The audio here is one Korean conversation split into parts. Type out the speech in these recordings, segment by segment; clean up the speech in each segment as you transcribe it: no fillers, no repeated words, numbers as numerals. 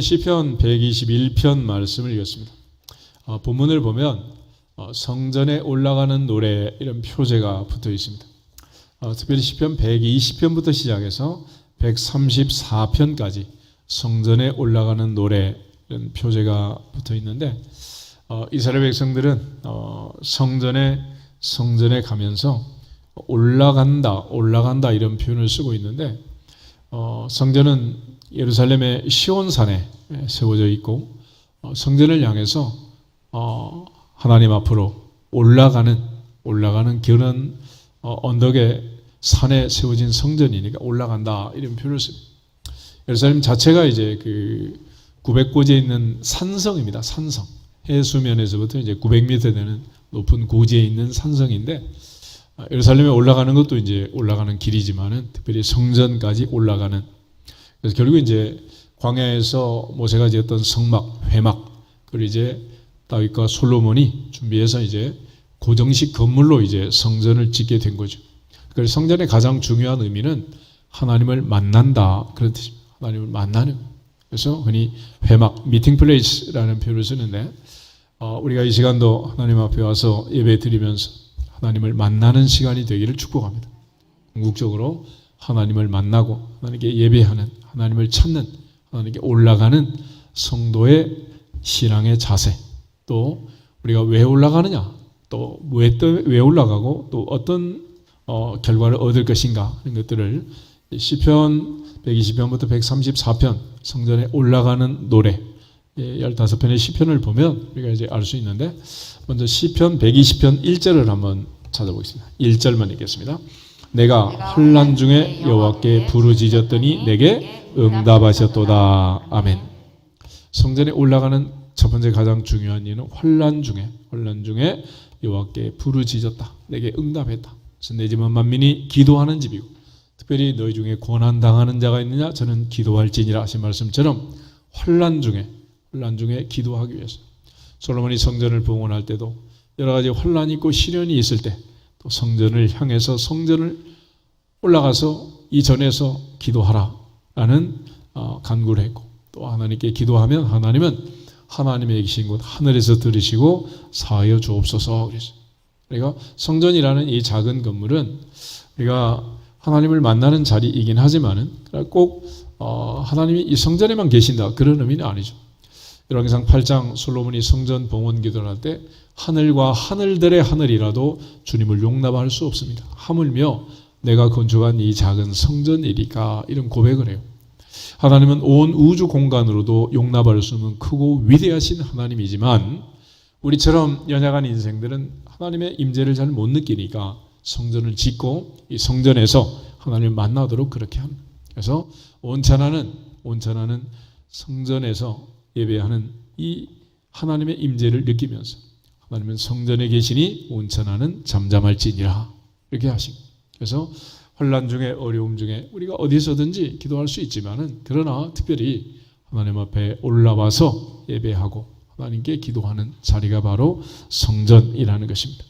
오늘은 시편 121편 말씀을 읽었습니다. 본문을 보면 성전에 올라가는 노래 이런 표제가 붙어 있습니다. 특별히 시편 120편부터 시작해서 134편까지 성전에 올라가는 노래 이런 표제가 붙어 있는데 이스라엘 백성들은 성전에 가면서 올라간다 이런 표현을 쓰고 있는데 성전은 예루살렘의 시온산에 세워져 있고 성전을 향해서 하나님 앞으로 올라가는 그런 언덕의 산에 세워진 성전이니까 올라간다 이런 표현을 씁니다. 예루살렘 자체가 이제 그 900고지에 있는 산성입니다. 산성. 해수면에서부터 이제 900m 되는 높은 고지에 있는 산성인데 예루살렘에 올라가는 것도 이제 올라가는 길이지만은 특별히 성전까지 올라가는, 그래서 결국 이제 광야에서 모세가 지었던 성막, 회막, 그리고 이제 다윗과 솔로몬이 준비해서 이제 고정식 건물로 이제 성전을 짓게 된 거죠. 그래서 성전의 가장 중요한 의미는 하나님을 만난다 그런 뜻입니다. 하나님을 만나는. 그래서 흔히 회막, 미팅 플레이스라는 표현을 쓰는데 우리가 이 시간도 하나님 앞에 와서 예배 드리면서 하나님을 만나는 시간이 되기를 축복합니다. 궁극적으로 하나님을 만나고 하나님께 예배하는, 하나님을 찾는, 하나님께 올라가는 성도의 신앙의 자세, 또 우리가 왜 올라가느냐, 또 왜 올라가고 또 어떤 결과를 얻을 것인가 이런 것들을 시편 120편부터 134편 성전에 올라가는 노래 15편의 시편을 보면 우리가 이제 알 수 있는데, 먼저 시편 120편 1절을 한번 찾아보겠습니다. 1절만 읽겠습니다. 내가 환난 중에 여호와께 부르짖었더니 내게 응답하셨도다. 아멘. 성전에 올라가는 첫 번째 가장 중요한 이유는 환난 중에 여호와께 부르짖었다. 내게 응답했다. 그래서 내 집은 만민이 기도하는 집이고, 특별히 너희 중에 고난 당하는 자가 있느냐 저는 기도할지니라 하신 말씀처럼 환난 중에 기도하기 위해서 솔로몬이 성전을 봉헌할 때도 여러 가지 환난이 있고 시련이 있을 때 또 성전을 향해서 성전을 올라가서 이 전에서 기도하라라는 간구를 했고, 또 하나님께 기도하면 하나님은 하나님의 계신 곳 하늘에서 들으시고 사하여 주옵소서 그랬어요. 그러니까 성전이라는 이 작은 건물은 우리가 하나님을 만나는 자리이긴 하지만은 꼭 하나님이 이 성전에만 계신다 그런 의미는 아니죠. 열왕기상 8장 솔로몬이 성전 봉헌 기도를 할 때 하늘과 하늘들의 하늘이라도 주님을 용납할 수 없습니다. 하물며 내가 건축한 이 작은 성전이니까 이런 고백을 해요. 하나님은 온 우주 공간으로도 용납할 수 없는 크고 위대하신 하나님이지만 우리처럼 연약한 인생들은 하나님의 임재를 잘 못 느끼니까 성전을 짓고 이 성전에서 하나님을 만나도록 그렇게 합니다. 그래서 온천하는 성전에서 예배하는 이 하나님의 임재를 느끼면서 하나님은 성전에 계시니 온천하는 잠잠할지니라 이렇게 하십니다. 그래서 환난 중에 어려움 중에 우리가 어디서든지 기도할 수 있지만은 그러나 특별히 하나님 앞에 올라와서 예배하고 하나님께 기도하는 자리가 바로 성전이라는 것입니다.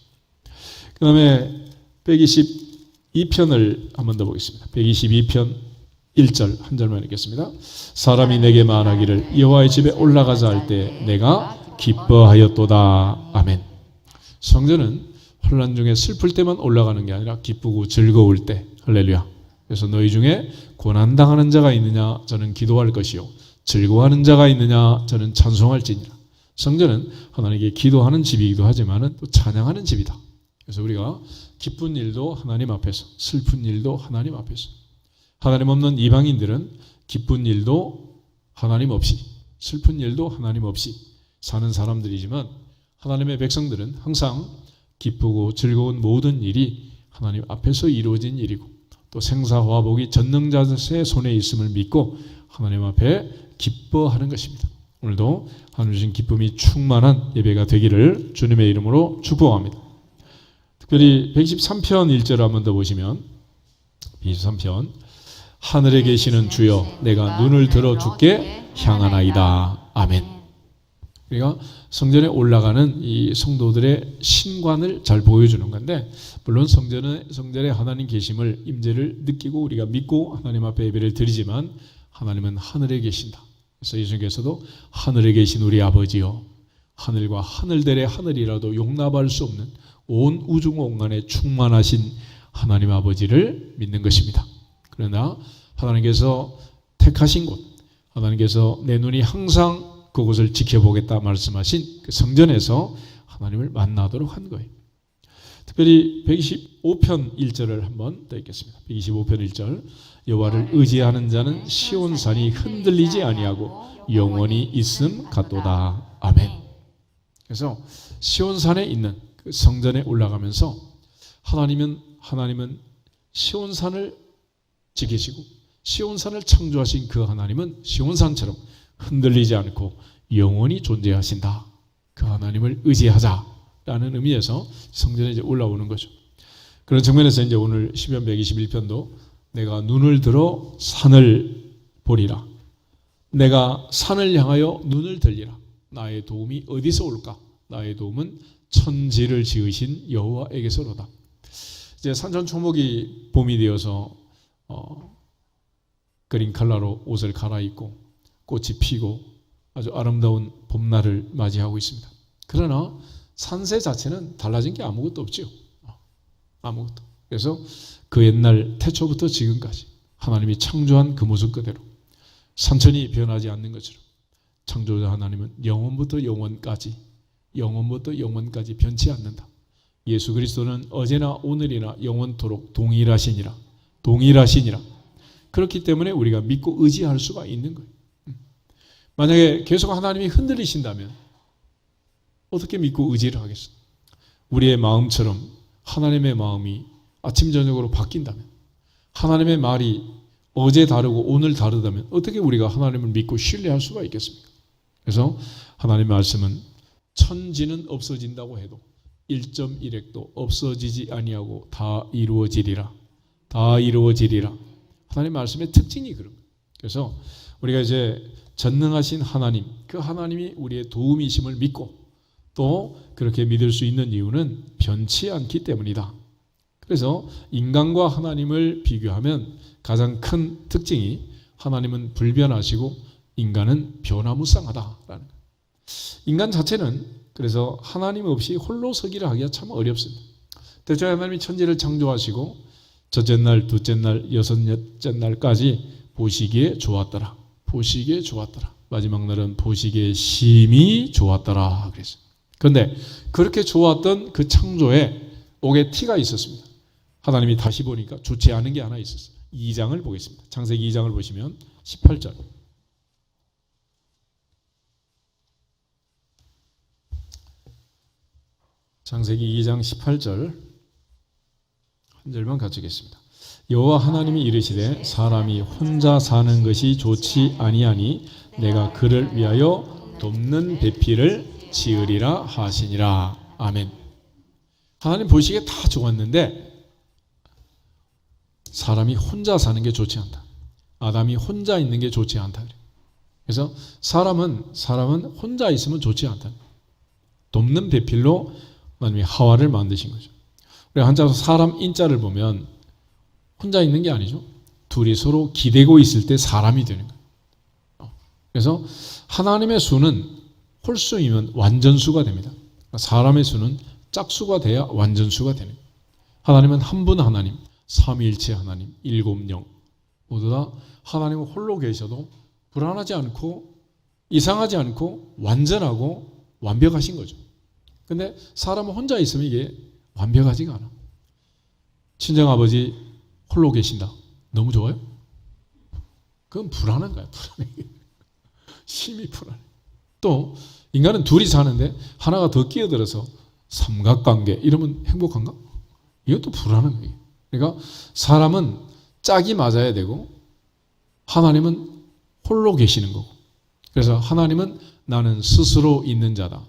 그 다음에 122편을 한 번 더 보겠습니다. 122편 1절 한 절만 읽겠습니다. 사람이 내게 말하기를 여호와의 집에 올라가자 할 때 내가 기뻐하였도다. 아멘. 성전은 환난 중에 슬플 때만 올라가는 게 아니라 기쁘고 즐거울 때, 할렐루야. 그래서 너희 중에 고난당하는 자가 있느냐 저는 기도할 것이요 즐거워하는 자가 있느냐 저는 찬송할지니라. 성전은 하나님께 기도하는 집이기도 하지만 또 찬양하는 집이다. 그래서 우리가 기쁜 일도 하나님 앞에서, 슬픈 일도 하나님 앞에서, 하나님 없는 이방인들은 기쁜 일도 하나님 없이, 슬픈 일도 하나님 없이 사는 사람들이지만 하나님의 백성들은 항상 기쁘고 즐거운 모든 일이 하나님 앞에서 이루어진 일이고 또 생사화복이 전능자의 손에 있음을 믿고 하나님 앞에 기뻐하는 것입니다. 오늘도 하나님 주신 기쁨이 충만한 예배가 되기를 주님의 이름으로 축복합니다. 특별히 123편 1절을 한번 더 보시면 123편 하늘에 계시는 주여 내가 눈을 들어 주께 향하나이다. 아멘. 우리가 성전에 올라가는 이 성도들의 신관을 잘 보여주는 건데, 물론 성전에 하나님 계심을 임재를 느끼고 우리가 믿고 하나님 앞에 예배를 드리지만 하나님은 하늘에 계신다. 그래서 예수님께서도 하늘에 계신 우리 아버지여, 하늘과 하늘들의 하늘이라도 용납할 수 없는 온 우주 공간에 충만하신 하나님 아버지를 믿는 것입니다. 그러나 하나님께서 택하신 곳, 하나님께서 내 눈이 항상 그곳을 지켜보겠다 말씀하신 그 성전에서 하나님을 만나도록 한 거예요. 특별히 125편 1절을 한번 더 읽겠습니다. 125편 1절, 여호와를 의지하는 자는 시온산이 흔들리지 아니하고 영원히 있음 같도다. 아멘. 그래서 시온산에 있는 그 성전에 올라가면서 하나님은 시온산을 지키시고 시온산을 창조하신 그 하나님은 시온산처럼 흔들리지 않고 영원히 존재하신다. 그 하나님을 의지하자라는 의미에서 성전에 이제 올라오는 거죠. 그런 측면에서 이제 오늘 시편 121편도 내가 눈을 들어 산을 보리라. 내가 산을 향하여 눈을 들리라. 나의 도움이 어디서 올까? 나의 도움은 천지를 지으신 여호와에게서로다. 이제 산천초목이 봄이 되어서 그린 컬러로 옷을 갈아입고 꽃이 피고 아주 아름다운 봄날을 맞이하고 있습니다. 그러나 산세 자체는 달라진 게 아무것도 없죠. 아무것도. 그래서 그 옛날 태초부터 지금까지 하나님이 창조한 그 모습 그대로 산천이 변하지 않는 것처럼 창조자 하나님은 영원부터 영원까지 변치 않는다. 예수 그리스도는 어제나 오늘이나 영원토록 동일하시니라. 그렇기 때문에 우리가 믿고 의지할 수가 있는 거예요. 만약에 계속 하나님이 흔들리신다면 어떻게 믿고 의지를 하겠어요? 우리의 마음처럼 하나님의 마음이 아침 저녁으로 바뀐다면, 하나님의 말이 어제 다르고 오늘 다르다면 어떻게 우리가 하나님을 믿고 신뢰할 수가 있겠습니까? 그래서 하나님의 말씀은 천지는 없어진다고 해도 1.1핵도 없어지지 아니하고 다 이루어지리라. 하나님의 말씀의 특징이 그런 거예요. 그래서 우리가 이제 전능하신 하나님, 그 하나님이 우리의 도움이심을 믿고 또 그렇게 믿을 수 있는 이유는 변치 않기 때문이다. 그래서 인간과 하나님을 비교하면 가장 큰 특징이 하나님은 불변하시고 인간은 변화무쌍하다라는 거예요. 인간 자체는 그래서 하나님 없이 홀로 서기를 하기가 참 어렵습니다. 대초에 하나님이 천지를 창조하시고 첫째 날, 둘째 날, 여섯째 날까지 보시기에 좋았더라. 마지막 날은 보시기에 심히 좋았더라. 그랬어요. 그런데 그렇게 좋았던 그 창조에 옥에 티가 있었습니다. 하나님이 다시 보니까 좋지 않은 게 하나 있었어요. 2장을 보겠습니다. 창세기 2장을 보시면 18절. 창세기 2장 18절 한 절만 같이 읽겠습니다. 여호와 하나님이 이르시되 사람이 혼자 사는 것이 좋지 아니하니 내가 그를 위하여 돕는 배필을 지으리라 하시니라. 아멘. 하나님 보시기에 다 좋았는데 사람이 혼자 사는 게 좋지 않다. 아담이 혼자 있는 게 좋지 않다. 그래서 사람은 혼자 있으면 좋지 않다. 돕는 배필로 하나님이 하와를 만드신 거죠. 우리 한자로 사람 인자를 보면 혼자 있는 게 아니죠. 둘이 서로 기대고 있을 때 사람이 되는 거예요. 그래서 하나님의 수는 홀수이면 완전수가 됩니다. 사람의 수는 짝수가 돼야 완전수가 되는 거예요. 하나님은 한 분 하나님, 삼위일체 하나님, 일곱영 모두 다 하나님은 홀로 계셔도 불안하지 않고 이상하지 않고 완전하고 완벽하신 거죠. 근데 사람은 혼자 있으면 이게 완벽하지가 않아. 친정아버지 홀로 계신다. 너무 좋아요? 그건 불안한 거야. 불안해. 심히 불안해. 또 인간은 둘이 사는데 하나가 더 끼어들어서 삼각관계 이러면 행복한가? 이것도 불안한 거예요. 그러니까 사람은 짝이 맞아야 되고 하나님은 홀로 계시는 거고. 그래서 하나님은 나는 스스로 있는 자다.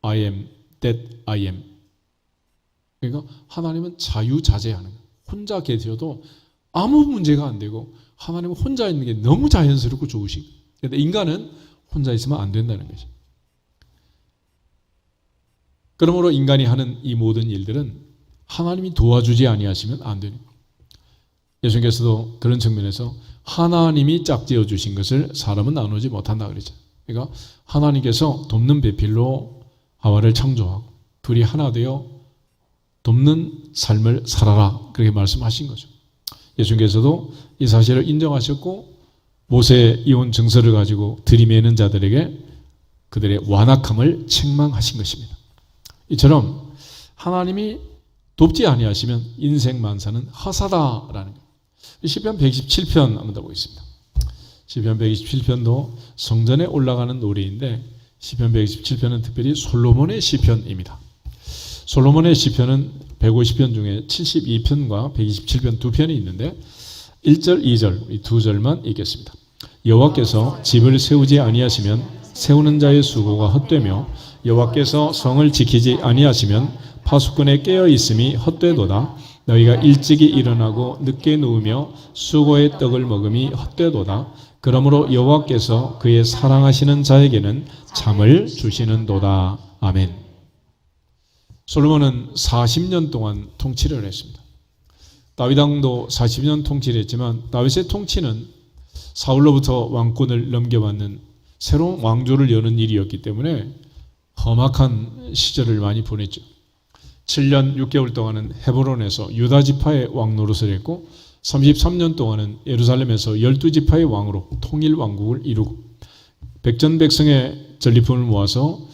I am that I am. 그러니까 하나님은 자유자재하는 거예요. 혼자 계셔도 아무 문제가 안 되고 하나님은 혼자 있는 게 너무 자연스럽고 좋으시고. 그런데 인간은 혼자 있으면 안 된다는 거죠. 그러므로 인간이 하는 이 모든 일들은 하나님이 도와주지 아니하시면 안 되는 거예요. 예수님께서도 그런 측면에서 하나님이 짝지어 주신 것을 사람은 나누지 못한다 그러죠. 그러니까 하나님께서 돕는 배필로 하와를 창조하고 둘이 하나 되어 돕는 삶을 살아라 그렇게 말씀하신 거죠. 예수님께서도 이 사실을 인정하셨고 모세 이혼 증서를 가지고 들이매는 자들에게 그들의 완악함을 책망하신 것입니다. 이처럼 하나님이 돕지 아니하시면 인생 만사는 허사다라는 거예요. 시편 127편 한번 더 보겠습니다. 시편 127편도 성전에 올라가는 노래인데 시편 127편은 특별히 솔로몬의 시편입니다. 솔로몬의 시편은 150편 중에 72편과 127편 두 편이 있는데 1절, 2절 이 두 절만 읽겠습니다. 여호와께서 집을 세우지 아니하시면 세우는 자의 수고가 헛되며 여호와께서 성을 지키지 아니하시면 파수꾼의 깨어 있음이 헛되도다. 너희가 일찍이 일어나고 늦게 누우며 수고의 떡을 먹음이 헛되도다. 그러므로 여호와께서 그의 사랑하시는 자에게는 잠을 주시는도다. 아멘. 솔로몬은 40년 동안 통치를 했습니다. 다윗 왕도 40년 통치를 했지만 다윗의 통치는 사울로부터 왕권을 넘겨받는 새로운 왕조를 여는 일이었기 때문에 험악한 시절을 많이 보냈죠. 7년 6개월 동안은 헤브론에서 유다 지파의 왕 노릇을 했고 33년 동안은 예루살렘에서 12지파의 왕으로 통일 왕국을 이루고 백전백성의 전리품을 모아서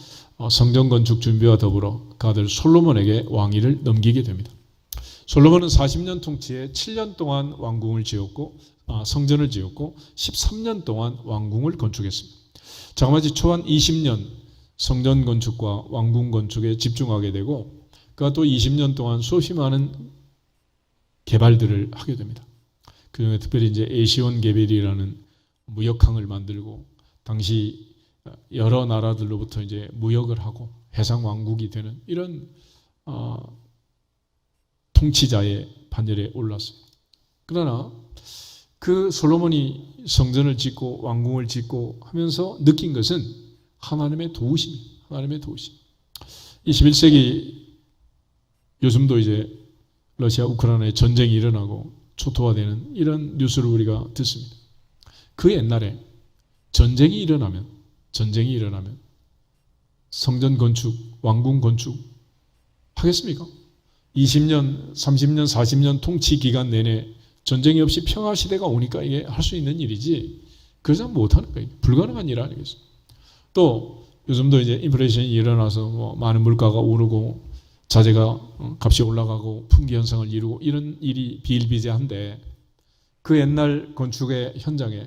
성전 건축 준비와 더불어 그 아들 솔로몬에게 왕위를 넘기게 됩니다. 솔로몬은 40년 통치에 7년 동안 왕궁을 지었고 성전을 지었고 13년 동안 왕궁을 건축했습니다. 장마지 초한 20년 성전 건축과 왕궁 건축에 집중하게 되고 그가 또 20년 동안 수없이 많은 개발들을 하게 됩니다. 그 중에 특별히 이제 에시온 게벨이라는 무역항을 만들고 당시 여러 나라들로부터 이제 무역을 하고 해상 왕국이 되는 이런 통치자의 반열에 올랐어요. 그러나 그 솔로몬이 성전을 짓고 왕궁을 짓고 하면서 느낀 것은 하나님의 도우심, 하나님의 도우심. 21세기 요즘도 이제 러시아 우크라이나의 전쟁이 일어나고 초토화되는 이런 뉴스를 우리가 듣습니다. 그 옛날에 전쟁이 일어나면 성전 건축, 왕궁 건축 하겠습니까? 20년, 30년, 40년 통치 기간 내내 전쟁이 없이 평화 시대가 오니까 이게 할 수 있는 일이지 그러지 못하는 거예요. 불가능한 일 아니겠어요? 또 요즘도 이제 인플레이션이 일어나서 뭐 많은 물가가 오르고 자재가 값이 올라가고 품귀 현상을 이루고 이런 일이 비일비재한데 그 옛날 건축의 현장에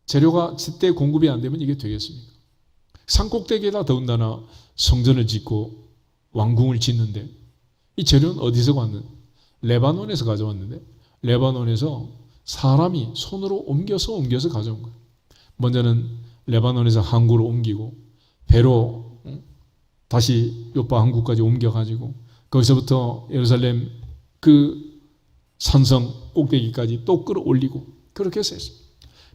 재료가 제때 공급이 안 되면 이게 되겠습니까? 산꼭대기에다 더군다나 성전을 짓고 왕궁을 짓는데 이 재료는 어디서 왔는? 레바논에서 가져왔는데 레바논에서 사람이 손으로 옮겨서 가져온 거예요. 먼저는 레바논에서 항구로 옮기고 배로 다시 요파 항구까지 옮겨가지고 거기서부터 예루살렘 그 산성 꼭대기까지 또 끌어올리고 그렇게 해서 했어요.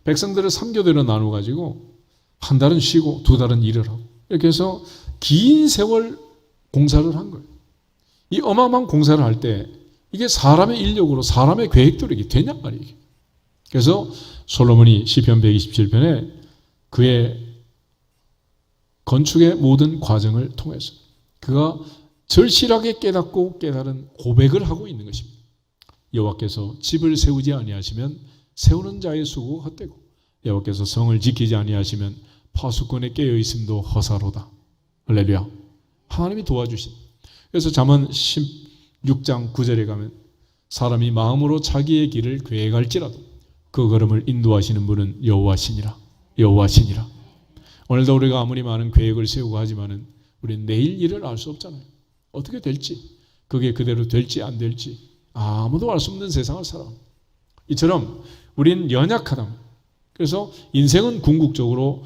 백성들을 3교대로 나눠가지고 한 달은 쉬고 두 달은 일을 하고 이렇게 해서 긴 세월 공사를 한 거예요. 이 어마어마한 공사를 할 때 이게 사람의 인력으로 사람의 계획대로 이게 되냔 말이에요. 그래서 솔로몬이 시편 127편에 그의 건축의 모든 과정을 통해서 그가 절실하게 깨닫고 깨달은 고백을 하고 있는 것입니다. 여호와께서 집을 세우지 아니하시면 세우는 자의 수고가 헛되고 여호와께서 성을 지키지 아니하시면 파수꾼에 깨어 있음도 허사로다. 할렐루야. 하나님이 도와주신. 그래서 잠언 16장 9절에 가면 사람이 마음으로 자기의 길을 계획할지라도 그 걸음을 인도하시는 분은 여호와시니라. 여호와시니라. 오늘도 우리가 아무리 많은 계획을 세우고 하지만은 우리는 내일 일을 알 수 없잖아요. 어떻게 될지, 그게 그대로 될지 안 될지 아무도 알 수 없는 세상을 살아. 이처럼 우리는 연약하다. 그래서 인생은 궁극적으로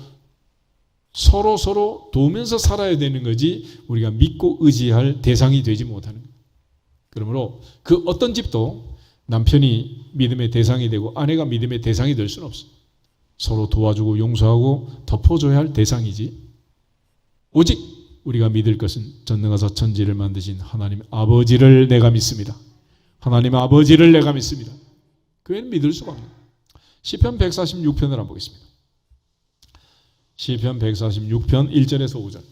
서로 도우면서 살아야 되는 거지 우리가 믿고 의지할 대상이 되지 못하는 거예요. 그러므로 그 어떤 집도 남편이 믿음의 대상이 되고 아내가 믿음의 대상이 될 수는 없어요. 서로 도와주고 용서하고 덮어줘야 할 대상이지 오직 우리가 믿을 것은 전능하사 천지를 만드신 하나님 아버지를 내가 믿습니다. 하나님 아버지를 내가 믿습니다. 그 외에는 믿을 수가 없는 거예요. 시편 146편을 한번 보겠습니다. 시편 146편 1절에서 5절.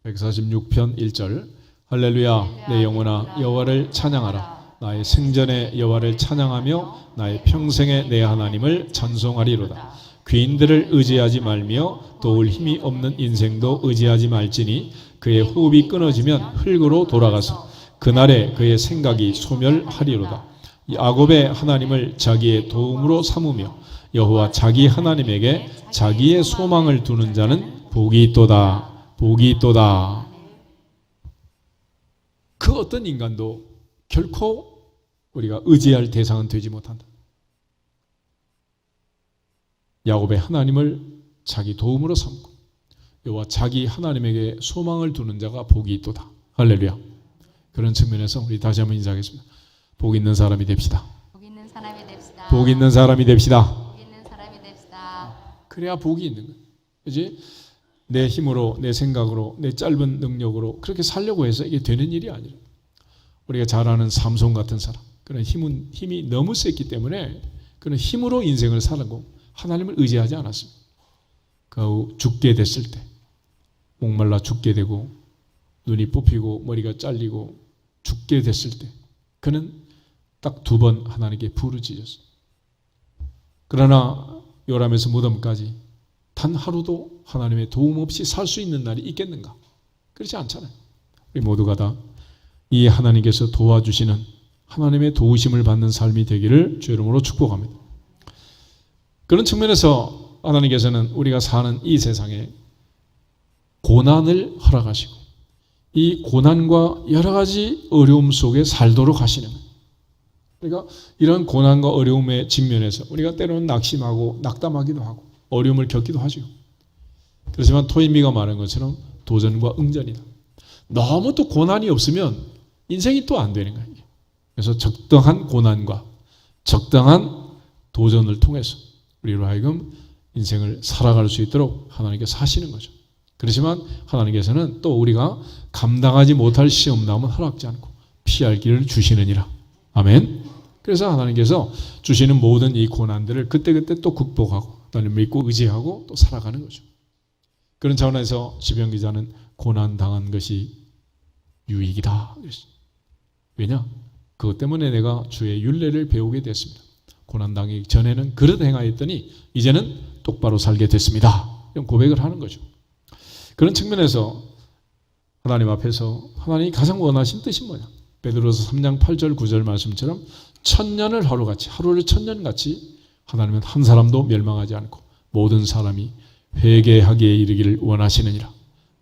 146편 1절. 할렐루야, 내 영혼아 여호와를 찬양하라. 나의 생전에 여호와를 찬양하며 나의 평생에 내 하나님을 찬송하리로다. 귀인들을 의지하지 말며 도울 힘이 없는 인생도 의지하지 말지니 그의 호흡이 끊어지면 흙으로 돌아가서 그날에 그의 생각이 소멸하리로다. 야곱의 하나님을 자기의 도움으로 삼으며 여호와 자기 하나님에게 자기의 소망을 두는 자는 복이 있도다. 복이 있도다. 그 어떤 인간도 결코 우리가 의지할 대상은 되지 못한다. 야곱의 하나님을 자기 도움으로 삼고 여호와 자기 하나님에게 소망을 두는 자가 복이 있도다. 할렐루야. 그런 측면에서 우리 다시 한번 인사하겠습니다. 복 있는 사람이 됩시다. 복 있는 사람이 됩시다. 복 있는 사람이 됩시다. 복 있는 사람이 됩시다. 그래야 복이 있는 거예요. 그렇지? 내 힘으로, 내 생각으로, 내 짧은 능력으로 그렇게 살려고 해서 이게 되는 일이 아니라 우리가 잘 아는 삼손 같은 사람, 그런 힘이 너무 셌기 때문에 그런 힘으로 인생을 살고 하나님을 의지하지 않았습니다. 그 후 죽게 됐을 때 목말라 죽게 되고 눈이 뽑히고 머리가 잘리고 죽게 됐을 때 그는 딱 2번 하나님께 부르짖었어요. 그러나 요람에서 무덤까지 단 하루도 하나님의 도움 없이 살 수 있는 날이 있겠는가? 그렇지 않잖아요. 우리 모두가 다 이 하나님께서 도와주시는 하나님의 도우심을 받는 삶이 되기를 주의 이름으로 축복합니다. 그런 측면에서 하나님께서는 우리가 사는 이 세상에 고난을 허락하시고 이 고난과 여러 가지 어려움 속에 살도록 하시는 거예요. 그러니까 이런 고난과 어려움의 직면에서 우리가 때로는 낙심하고 낙담하기도 하고 어려움을 겪기도 하죠. 그렇지만 토인미가 말한 것처럼 도전과 응전이다. 너무 또 고난이 없으면 인생이 또 안 되는 거예요. 그래서 적당한 고난과 적당한 도전을 통해서 우리로 하여금 인생을 살아갈 수 있도록 하나님께서 하시는 거죠. 그렇지만 하나님께서는 또 우리가 감당하지 못할 시험담은 허락지 않고 피할 길을 주시느니라. 아멘. 그래서 하나님께서 주시는 모든 이 고난들을 그때그때 또 극복하고 하나님 믿고 의지하고 또 살아가는 거죠. 그런 차원에서 시편 기자는 고난당한 것이 유익이다. 왜냐? 그것 때문에 내가 주의 율례를 배우게 됐습니다. 고난당하기 전에는 그릇 행하였더니 이제는 똑바로 살게 됐습니다. 이런 고백을 하는 거죠. 그런 측면에서 하나님 앞에서 하나님이 가장 원하신 뜻이 뭐냐? 베드로서 3장 8절 9절 말씀처럼 천년을 하루같이 하루를 천년같이 하나님은 한 사람도 멸망하지 않고 모든 사람이 회개하기에 이르기를 원하시느니라.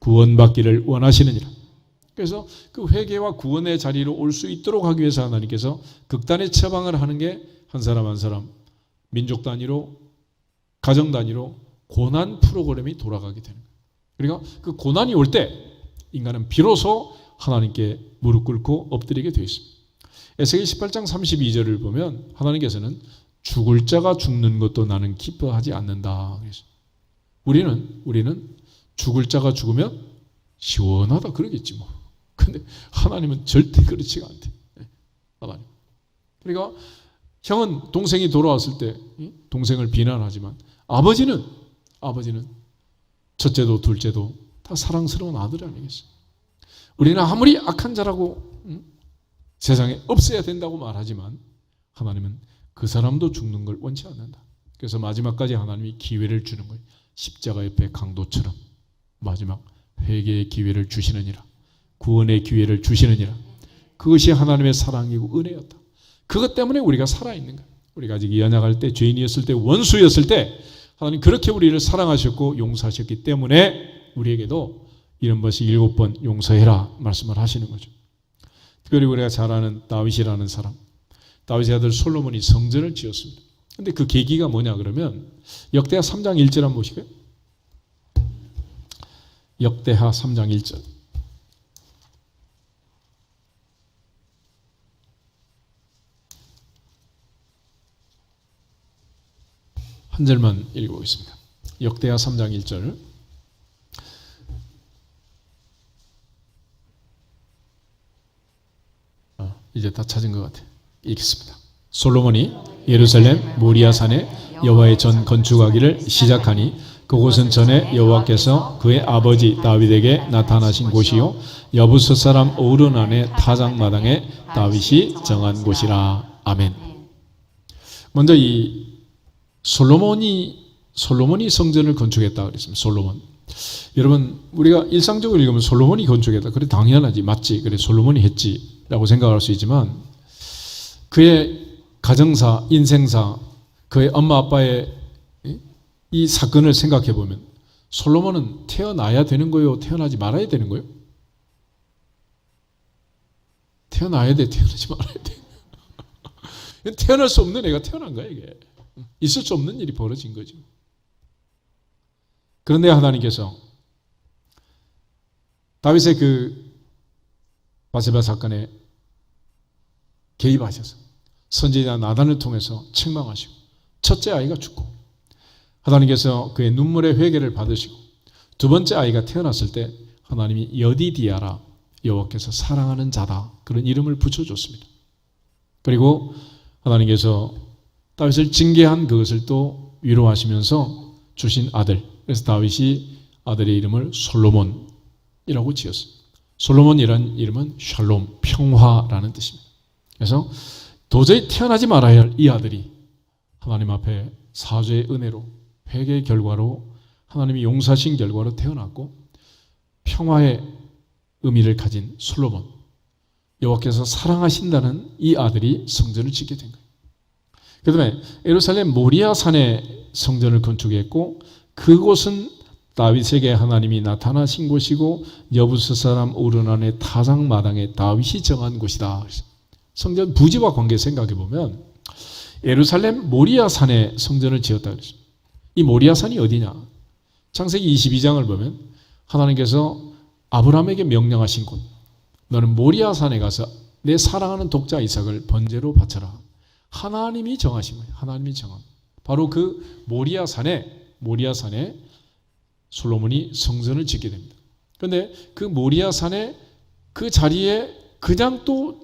구원받기를 원하시느니라. 그래서 그 회개와 구원의 자리로 올 수 있도록 하기 위해서 하나님께서 극단의 처방을 하는 게 한 사람 한 사람 민족 단위로 가정 단위로 고난 프로그램이 돌아가게 되는 거예요. 그러니까 그 고난이 올 때 인간은 비로소 하나님께 무릎 꿇고 엎드리게 되어 있습니다. 에스겔 18장 32절을 보면 하나님께서는 죽을 자가 죽는 것도 나는 기뻐하지 않는다. 그래서 우리는 죽을 자가 죽으면 시원하다 그러겠지 뭐. 근데 하나님은 절대 그렇지가 않대. 하나님. 그러니까 형은 동생이 돌아왔을 때 동생을 비난하지만 아버지는 첫째도 둘째도 다 사랑스러운 아들 아니겠어요? 우리는 아무리 악한 자라고 세상에 없어야 된다고 말하지만 하나님은 그 사람도 죽는 걸 원치 않는다. 그래서 마지막까지 하나님이 기회를 주는 거예요. 십자가 옆에 강도처럼 마지막 회개의 기회를 주시느니라. 구원의 기회를 주시느니라. 그것이 하나님의 사랑이고 은혜였다. 그것 때문에 우리가 살아있는 거예요. 우리가 아직 연약할 때, 죄인이었을 때, 원수였을 때 하나님 그렇게 우리를 사랑하셨고 용서하셨기 때문에 우리에게도 이런 것이 7번 용서해라 말씀을 하시는 거죠. 특별히 우리가 잘 아는 다윗이라는 사람, 다윗의 아들 솔로몬이 성전을 지었습니다. 그런데 그 계기가 뭐냐 그러면 역대하 3장 1절 한번 보시고요. 역대하 3장 1절. 한 절만 읽어보겠습니다. 역대하 3장 1절. 이제 다 찾은 것 같아요. 읽겠습니다. 솔로몬이 예루살렘 모리아산에 여호와의 전 건축하기를 시작하니 그곳은 전에 여호와께서 그의 아버지 다윗에게 나타나신 곳이요 여부스 사람 오르난의 타작마당에 다윗이 정한 곳이라. 아멘. 먼저 이 솔로몬이 성전을 건축했다 그랬습니다. 솔로몬. 여러분 우리가 일상적으로 읽으면 솔로몬이 건축했다. 그래 당연하지 맞지. 그래 솔로몬이 했지라고 생각할 수 있지만 그의 가정사, 인생사, 그의 엄마 아빠의 이 사건을 생각해 보면 솔로몬은 태어나야 되는 거예요? 태어나지 말아야 되는 거예요? 태어나야 돼, 태어나지 말아야 돼. 태어날 수 없는 애가 태어난 거야, 이게. 있을 수 없는 일이 벌어진 거죠. 그런데 하나님께서 다윗의 그 바세바 사건에 개입하셔서 선지자 나단을 통해서 책망하시고 첫째 아이가 죽고 하나님께서 그의 눈물의 회개를 받으시고 두 번째 아이가 태어났을 때 하나님이 여디디아라 여호와께서 사랑하는 자다 그런 이름을 붙여줬습니다. 그리고 하나님께서 다윗을 징계한 그것을 또 위로하시면서 주신 아들, 그래서 다윗이 아들의 이름을 솔로몬이라고 지었어요. 솔로몬이라는 이름은 샬롬, 평화라는 뜻입니다. 그래서 도저히 태어나지 말아야 할 이 아들이 하나님 앞에 사죄의 은혜로 회개의 결과로 하나님이 용서하신 결과로 태어났고 평화의 의미를 가진 솔로몬, 여호와께서 사랑하신다는 이 아들이 성전을 짓게 된 거예요. 그 다음에 예루살렘 모리아산에 성전을 건축했고 그곳은 다윗에게 하나님이 나타나신 곳이고 여부스 사람 오르난의 타작마당에 다윗이 정한 곳이다. 성전 부지와 관계 생각해 보면 예루살렘 모리아산에 성전을 지었다 그랬습니다. 이 모리아산이 어디냐? 창세기 22장을 보면 하나님께서 아브라함에게 명령하신 곳, 너는 모리아산에 가서 내 사랑하는 독자 이삭을 번제로 바쳐라. 하나님이 정하신 거예요. 하나님이 정한. 바로 그 모리아산에 솔로몬이 성전을 짓게 됩니다. 그런데 그 모리아산에 그 자리에 그냥 또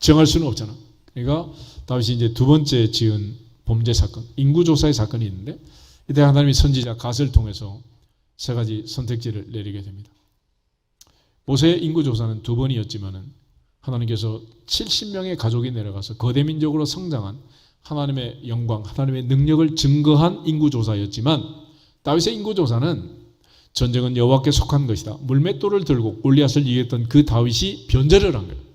정할 수는 없잖아. 그러니까 다윗이 이제 두 번째 지은 범죄 사건, 인구조사의 사건이 있는데 이때 하나님이 선지자 갓을 통해서 세 가지 선택지를 내리게 됩니다. 모세의 인구조사는 두 번이었지만은 하나님께서 70명의 가족이 내려가서 거대 민족으로 성장한 하나님의 영광, 하나님의 능력을 증거한 인구조사였지만 다윗의 인구조사는 전쟁은 여호와께 속한 것이다. 물맷돌을 들고 골리앗을 이겼던 그 다윗이 변절을 한 거예요.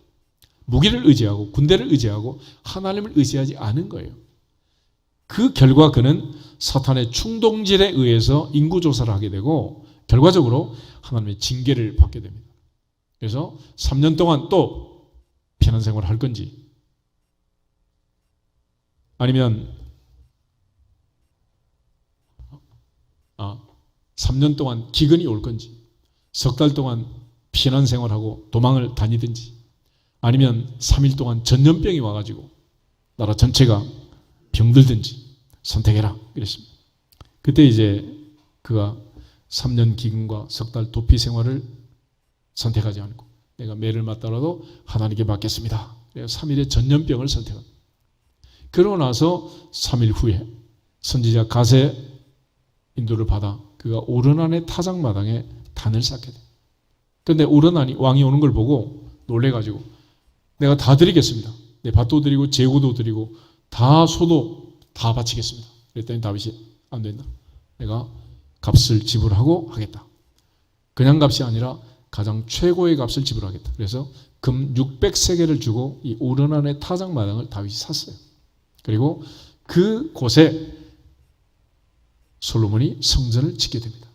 무기를 의지하고 군대를 의지하고 하나님을 의지하지 않은 거예요. 그 결과 그는 사탄의 충동질에 의해서 인구조사를 하게 되고 결과적으로 하나님의 징계를 받게 됩니다. 그래서 3년 동안 또 피난생활을 할 건지 아니면 3년 동안 기근이 올 건지 석 달 동안 피난생활하고 도망을 다니든지 아니면 3일 동안 전염병이 와가지고 나라 전체가 병들든지 선택해라 그랬습니다. 그때 이제 그가 3년 기근과 석 달 도피 생활을 선택하지 않고 내가 매를 맞더라도 하나님께 받겠습니다. 그래서 3일의 전염병을 선택합니다. 그러고 나서 3일 후에 선지자 갓의 인도를 받아 그가 오르난의 타작마당에 단을 쌓게 돼. 그런데 오르난이 왕이 오는 걸 보고 놀래가지고 내가 다 드리겠습니다. 내 밭도 드리고 제구도 드리고 다 소도 다 바치겠습니다. 그랬더니 다윗이 안 된다. 내가 값을 지불하고 하겠다. 그냥 값이 아니라 가장 최고의 값을 지불하겠다. 그래서 금 600세겔을 주고 이 오르난의 타작마당을 다윗이 샀어요. 그리고 그 곳에 솔로몬이 성전을 짓게 됩니다.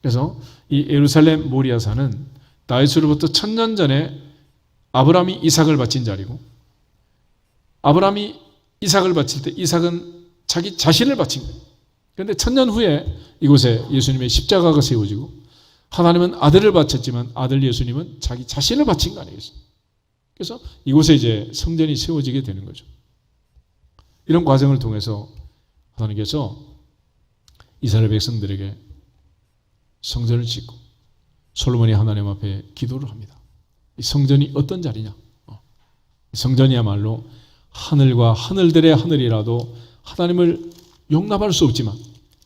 그래서 이 예루살렘 모리아산은 다윗으로부터 1000년 전에 아브라함이 이삭을 바친 자리고 아브라함이 이삭을 바칠 때 이삭은 자기 자신을 바친 거예요. 그런데 1000년 후에 이곳에 예수님의 십자가가 세워지고 하나님은 아들을 바쳤지만 아들 예수님은 자기 자신을 바친 거 아니겠어요? 그래서 이곳에 이제 성전이 세워지게 되는 거죠. 이런 과정을 통해서 하나님께서 이스라엘 백성들에게 성전을 짓고 솔로몬이 하나님 앞에 기도를 합니다. 이 성전이 어떤 자리냐? 성전이야말로 하늘과 하늘들의 하늘이라도 하나님을 용납할 수 없지만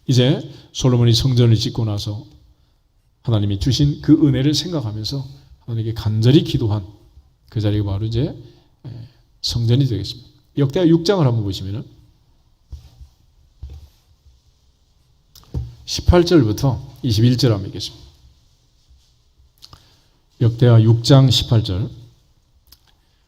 이제 솔로몬이 성전을 짓고 나서 하나님이 주신 그 은혜를 생각하면서 하나님께 간절히 기도한 그 자리가 바로 이제 성전이 되겠습니다. 역대하 6장을 한번 보시면은 18절부터 21절 한번 읽겠습니다. 역대하 6장 18절.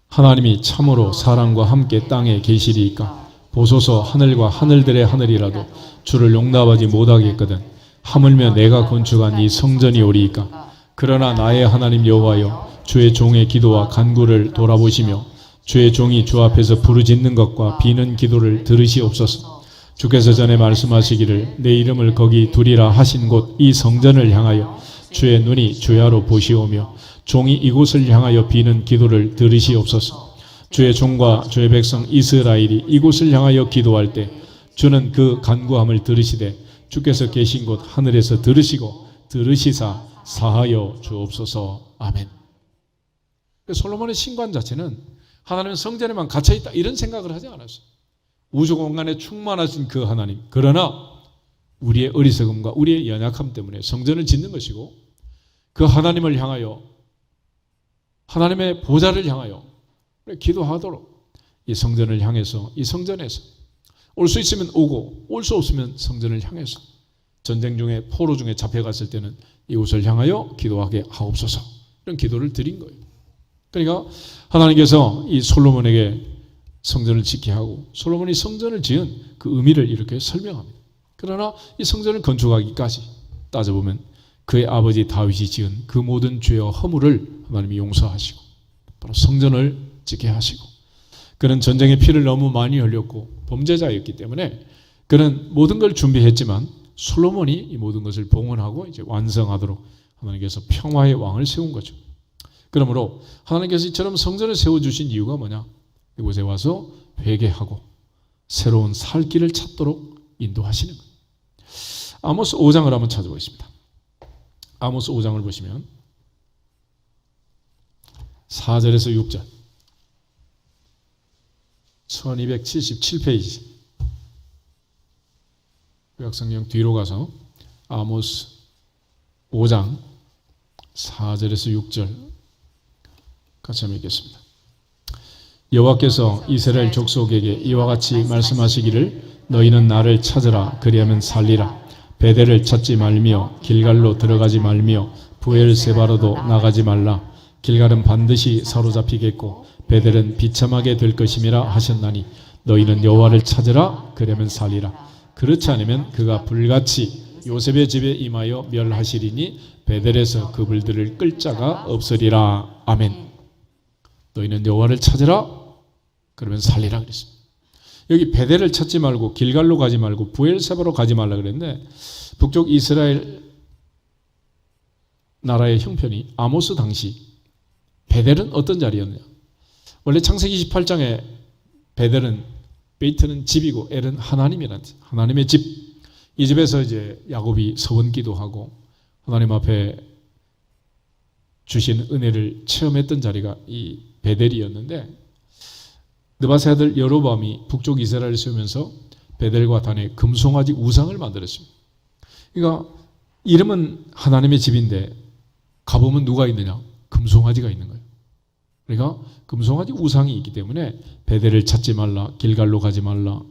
하나님이 참으로 사람과 함께 땅에 계시리이까 보소서 하늘과 하늘들의 하늘이라도 주를 용납하지 못하겠거든 하물며 내가 건축한 이 성전이 오리이까 그러나 나의 하나님 여호와여 주의 종의 기도와 간구를 돌아보시며 주의 종이 주 앞에서 부르짖는 것과 비는 기도를 들으시옵소서. 주께서 전에 말씀하시기를 내 이름을 거기 두리라 하신 곳 이 성전을 향하여 주의 눈이 주야로 보시오며 종이 이곳을 향하여 비는 기도를 들으시옵소서. 주의 종과 주의 백성 이스라엘이 이곳을 향하여 기도할 때 주는 그 간구함을 들으시되 주께서 계신 곳 하늘에서 들으시고 들으시사 사하여 주옵소서. 아멘. 솔로몬의 신관 자체는 하나님은 성전에만 갇혀있다 이런 생각을 하지 않았어요. 우주 공간에 충만하신 그 하나님, 그러나 우리의 어리석음과 우리의 연약함 때문에 성전을 짓는 것이고 그 하나님을 향하여 하나님의 보좌를 향하여 기도하도록 이 성전을 향해서 이 성전에서 올 수 있으면 오고 올 수 없으면 성전을 향해서 전쟁 중에 포로 중에 잡혀갔을 때는 이곳을 향하여 기도하게 하옵소서 이런 기도를 드린 거예요. 그러니까 하나님께서 이 솔로몬에게 성전을 짓게 하고 솔로몬이 성전을 지은 그 의미를 이렇게 설명합니다. 그러나 이 성전을 건축하기까지 따져보면 그의 아버지 다윗이 지은 그 모든 죄와 허물을 하나님이 용서하시고 바로 성전을 짓게 하시고 그는 전쟁의 피를 너무 많이 흘렸고 범죄자였기 때문에 그는 모든 걸 준비했지만 솔로몬이 이 모든 것을 봉헌하고 이제 완성하도록 하나님께서 평화의 왕을 세운 거죠. 그러므로 하나님께서 이처럼 성전을 세워주신 이유가 뭐냐? 이곳에 와서 회개하고 새로운 살 길을 찾도록 인도하시는 거예요. 아모스 5장을 한번 찾아보겠습니다. 아모스 5장을 보시면 4절에서 6절 1277페이지 구약성경 뒤로 가서 아모스 5장 4절에서 6절 같이 한번 읽겠습니다. 여호와께서 이스라엘 족속에게 이와 같이 말씀하시기를 너희는 나를 찾으라 그리하면 살리라. 베델을 찾지 말며 길갈로 들어가지 말며 부엘세바로도 나가지 말라. 길갈은 반드시 사로잡히겠고 베델은 비참하게 될 것임이라 하셨나니 너희는 여호와를 찾으라 그러면 살리라. 그렇지 않으면 그가 불같이 요셉의 집에 임하여 멸하시리니 베델에서 그들을 끌 자가 없으리라. 아멘. 너희는 여호와를 찾으라 그러면 살리라 그랬습니다. 여기 베델을 찾지 말고 길갈로 가지 말고 부엘세바로 가지 말라 그랬는데 북쪽 이스라엘 나라의 형편이 아모스 당시 베델은 어떤 자리였느냐? 원래 창세기 28장에 베델은 베이트는 집이고 엘은 하나님이라는 하나님의 집. 이 집에서 이제 야곱이 서원기도 하고 하나님 앞에 주신 은혜를 체험했던 자리가 이 베델이었는데 느바세 아들 여로보암이 북쪽 이스라엘을 세우면서 베델과 단에 금송아지 우상을 만들었습니다. 그러니까 이름은 하나님의 집인데 가보면 누가 있느냐? 금송아지가 있는 거예요. 그러니까 금송아지 우상이 있기 때문에 베델을 찾지 말라, 길갈로 가지 말라,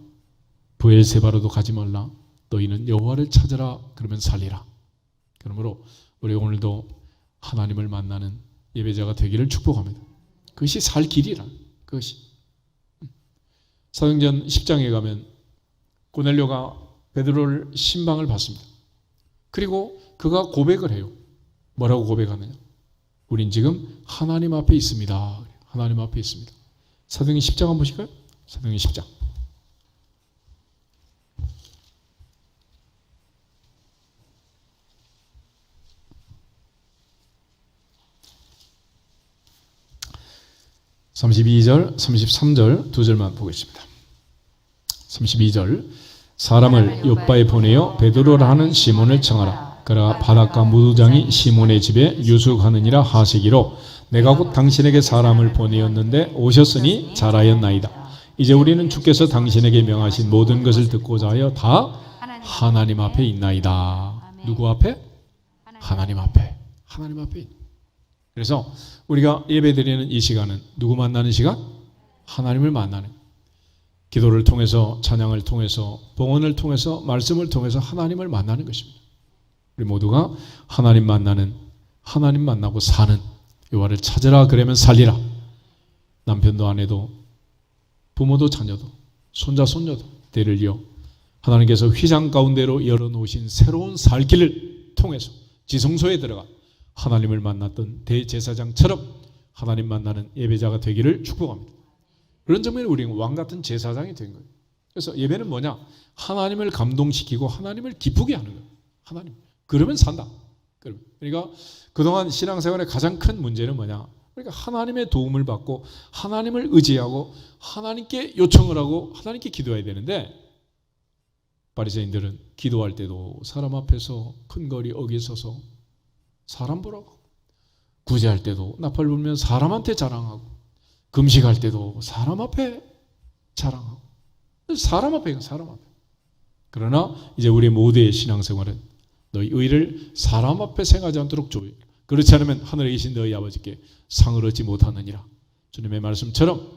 부엘세바로도 가지 말라. 너희는 여호와를 찾으라 그러면 살리라. 그러므로 우리 오늘도 하나님을 만나는 예배자가 되기를 축복합니다. 그것이 살 길이라. 그것이 사도행전 10장에 가면 고넬료가 베드로를 신방을 받습니다. 그리고 그가 고백을 해요. 뭐라고 고백하느냐? 우린 지금 하나님 앞에 있습니다. 하나님 앞에 있습니다. 사도행전 10장 한번 보실까요? 사도행전 10장. (32절) (33절) 두 절만 보겠습니다. 32절 사람을 요바에 보내어 베드로라 하는 시몬을 청하라. 그가 바닷가 무두장이 시몬의 집에 유숙하느니라 하시기로 내가 곧 당신에게 사람을 보내었는데 오셨으니 잘하였나이다. 이제 우리는 주께서 당신에게 명하신 모든 것을 듣고자 하여 다 하나님 앞에 있나이다. 누구 앞에? 하나님 앞에. 하나님 앞에. 그래서 우리가 예배드리는 이 시간은 누구 만나는 시간? 하나님을 만나는. 기도를 통해서, 찬양을 통해서, 봉헌을 통해서, 말씀을 통해서 하나님을 만나는 것입니다. 우리 모두가 하나님 만나는, 하나님 만나고 사는 여호와를 찾으라 그러면 살리라. 남편도 아내도 부모도 자녀도 손자 손녀도 대를 이어 하나님께서 휘장 가운데로 열어놓으신 새로운 살 길을 통해서 지성소에 들어가 하나님을 만났던 대제사장처럼 하나님 만나는 예배자가 되기를 축복합니다. 그런 점에서 우리는 왕같은 제사장이 된 거예요. 그래서 예배는 뭐냐? 하나님을 감동시키고 하나님을 기쁘게 하는 거예요. 하나님. 그러면 산다. 그러니까 그동안 신앙생활의 가장 큰 문제는 뭐냐? 그러니까 하나님의 도움을 받고 하나님을 의지하고 하나님께 요청을 하고 하나님께 기도해야 되는데 바리새인들은 기도할 때도 사람 앞에서 큰 거리 어기서서 사람 보라고, 구제할 때도 나팔 불면 사람한테 자랑하고, 금식할 때도 사람 앞에 자랑하고, 사람 앞에. 그러나 이제 우리 모두의 신앙생활은 너희 의를 사람 앞에 생하지 않도록 조여. 그렇지 않으면 하늘에 계신 너희 아버지께 상을 얻지 못하느니라. 주님의 말씀처럼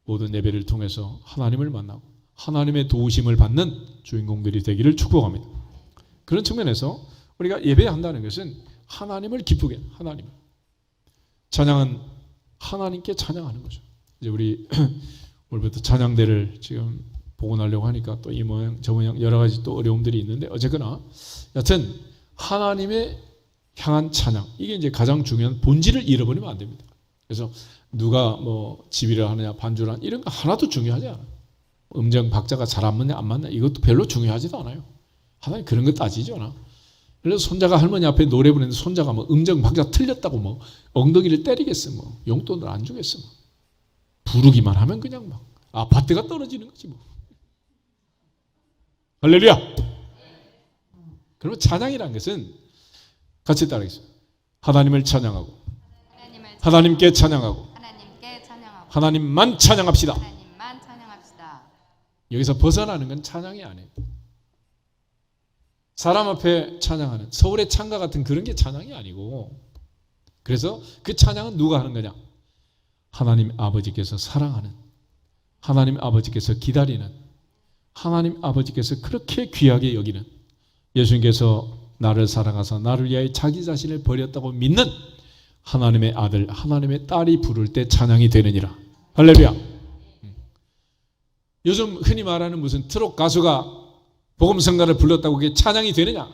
모든 예배를 통해서 하나님을 만나고 하나님의 도우심을 받는 주인공들이 되기를 축복합니다. 그런 측면에서 우리가 예배한다는 것은 하나님을 기쁘게, 하나님. 찬양은 하나님께 찬양하는 거죠. 이제 우리 오늘부터 찬양대를 지금 복원하려고 하니까 또 이 모양 저 모양 여러 가지 또 어려움들이 있는데 어쨌거나 여튼 하나님의 향한 찬양, 이게 이제 가장 중요한 본질을 잃어버리면 안 됩니다. 그래서 누가 뭐 지휘를 하느냐 반주를 하느냐 이런 거 하나도 중요하지 않아요. 음정 박자가 잘 안 맞냐 안 맞냐 이것도 별로 중요하지도 않아요. 하나님 그런 거 따지지 않아. 그래서 손자가 할머니 앞에 노래 부르는데 손자가 뭐 음정 박자 틀렸다고 뭐 엉덩이를 때리겠어, 뭐 용돈을 안 주겠어, 뭐 부르기만 하면 그냥 막 아파트가 떨어지는 거지 뭐. 할렐루야. 그러면 찬양이라는 것은 같이 따라하겠습니다. 하나님을 찬양하고 하나님께 찬양하고 하나님만 찬양합시다. 여기서 벗어나는 건 찬양이 아니에요. 사람 앞에 찬양하는 서울의 창가 같은 그런 게 찬양이 아니고, 그래서 그 찬양은 누가 하는 거냐? 하나님 아버지께서 사랑하는, 하나님 아버지께서 기다리는, 하나님 아버지께서 그렇게 귀하게 여기는, 예수님께서 나를 사랑하사 나를 위하여 자기 자신을 버렸다고 믿는 하나님의 아들, 하나님의 딸이 부를 때 찬양이 되느니라. 할렐루야. 요즘 흔히 말하는 무슨 트롯 가수가 복음성가를 불렀다고 그게 찬양이 되느냐?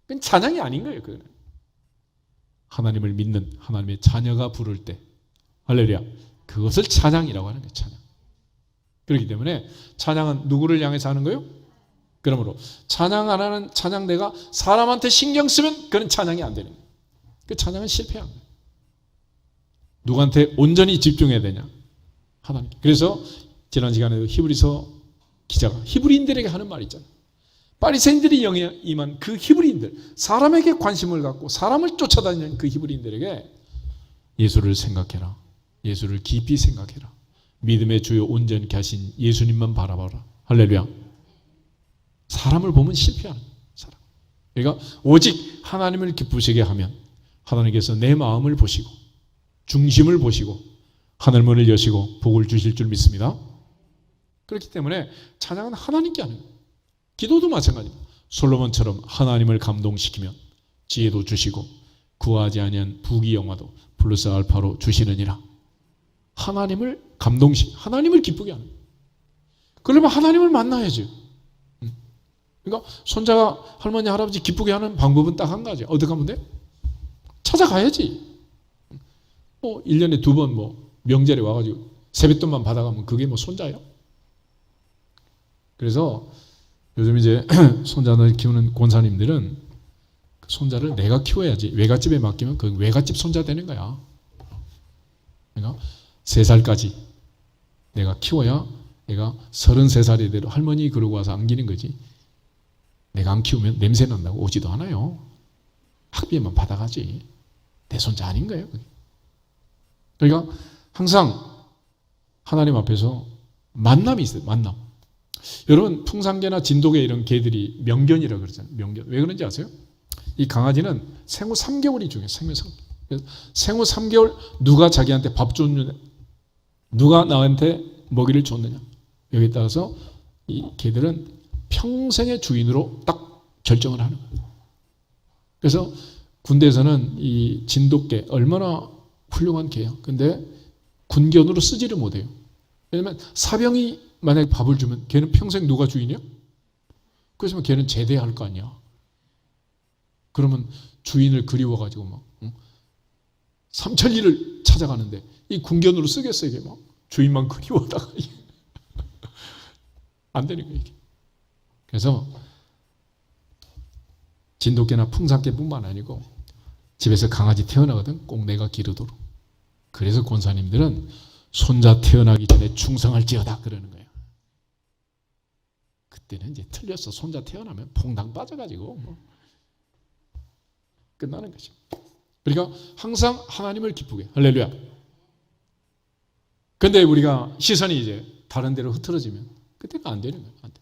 그건 찬양이 아닌 거예요. 그거는 하나님을 믿는 하나님의 자녀가 부를 때, 할렐루야, 그것을 찬양이라고 하는 거예요. 찬양. 그렇기 때문에 찬양은 누구를 향해서 하는 거예요? 그러므로 찬양 안 하는 찬양대가 사람한테 신경 쓰면 그건 찬양이 안 되는 거예요. 그 찬양은 실패한 거예요. 누구한테 온전히 집중해야 되냐? 하나님. 그래서 지난 시간에도 히브리서 기자가 히브리인들에게 하는 말이 있잖아요. 바리새인들이 영에 임한 그 히브리인들, 사람에게 관심을 갖고 사람을 쫓아다니는 그 히브리인들에게 예수를 생각해라. 예수를 깊이 생각해라. 믿음의 주요 온전케 하신 예수님만 바라봐라. 할렐루야. 사람을 보면 실패하는 사람. 그러니까 오직 하나님을 기쁘시게 하면 하나님께서 내 마음을 보시고 중심을 보시고 하늘문을 여시고 복을 주실 줄 믿습니다. 그렇기 때문에 찬양은 하나님께 하는 거예요. 기도도 마찬가지입니다. 솔로몬처럼 하나님을 감동시키면 지혜도 주시고 구하지 아니한 부귀영화도 플러스 알파로 주시느니라. 하나님을 하나님을 기쁘게 하는 거예요. 그러면 하나님을 만나야죠. 그러니까 손자가 할머니 할아버지 기쁘게 하는 방법은 딱 한 가지. 어디 가면 돼? 찾아가야지. 1년에 2번 뭐 명절에 와가지고 세뱃돈만 받아가면 그게 뭐 손자예요? 그래서 요즘 이제 손자들 키우는 권사님들은 그 손자를 내가 키워야지, 외갓집에 맡기면 그 외갓집 손자 되는 거야. 그러니까 3살까지 내가 키워야 내가 33살이 되도 할머니 그러고 와서 안기는 거지. 내가 안 키우면 냄새 난다고 오지도 않아요. 학비만 받아가지. 내 손자 아닌 거예요. 그게. 그러니까 항상 하나님 앞에서 만남이 있어요. 만남. 여러분 풍산개나 진돗개 이런 개들이 명견이라고 그러잖아요. 명견. 왜 그런지 아세요? 이 강아지는 생후 3개월이 중요해요. 생후 3개월 누가 자기한테 밥 줬느냐, 누가 나한테 먹이를 줬느냐, 여기에 따라서 이 개들은 평생의 주인으로 딱 결정을 하는 거예요. 그래서 군대에서는 이 진돗개 얼마나 훌륭한 개야. 근데 군견으로 쓰지를 못해요. 왜냐면 사병이 만약에 밥을 주면 걔는 평생 누가 주인이야? 그래서 걔는 제대할 거 아니야. 그러면 주인을 그리워가지고 막 삼천리를 찾아가는데 이 군견으로 쓰겠어요. 이게 막 주인만 그리워하다가 안 되는 거예요. 이게. 그래서 진돗개나 풍산개뿐만 아니고 집에서 강아지 태어나거든 꼭 내가 기르도록. 그래서 권사님들은 손자 태어나기 전에 충성할지어다 그러는 거예요. 그때는 이제 틀렸어. 손자 태어나면 퐁당 빠져가지고 뭐 끝나는 거죠. 그러니까 항상 하나님을 기쁘게. 할렐루야. 근데 우리가 시선이 이제 다른 데로 흐트러지면 그때가 안 되는 거예요. 안 돼.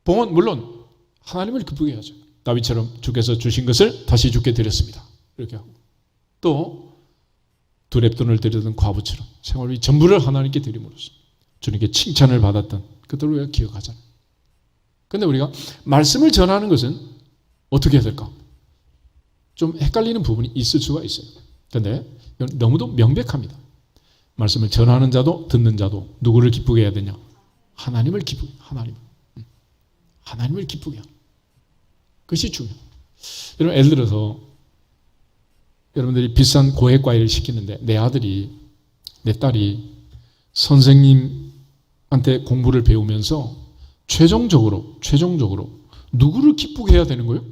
봉헌 물론 하나님을 기쁘게 하죠. 다윗처럼 주께서 주신 것을 다시 주께 드렸습니다. 이렇게 하고 또 두 렙돈을 드리던 과부처럼 생활비 전부를 하나님께 드림으로써 주님께 칭찬을 받았던 그들을 우리가 기억하잖아요. 그런데 우리가 말씀을 전하는 것은 어떻게 해야 될까? 좀 헷갈리는 부분이 있을 수가 있어요. 그런데 너무도 명백합니다. 말씀을 전하는 자도 듣는 자도 누구를 기쁘게 해야 되냐? 하나님을 기쁘게, 하나님을 기쁘게 하는 그것이 중요해요. 여러분 예를 들어서 여러분들이 비싼 고액과외를 시키는데 내 아들이, 내 딸이 선생님한테 공부를 배우면서 최종적으로 누구를 기쁘게 해야 되는 거예요?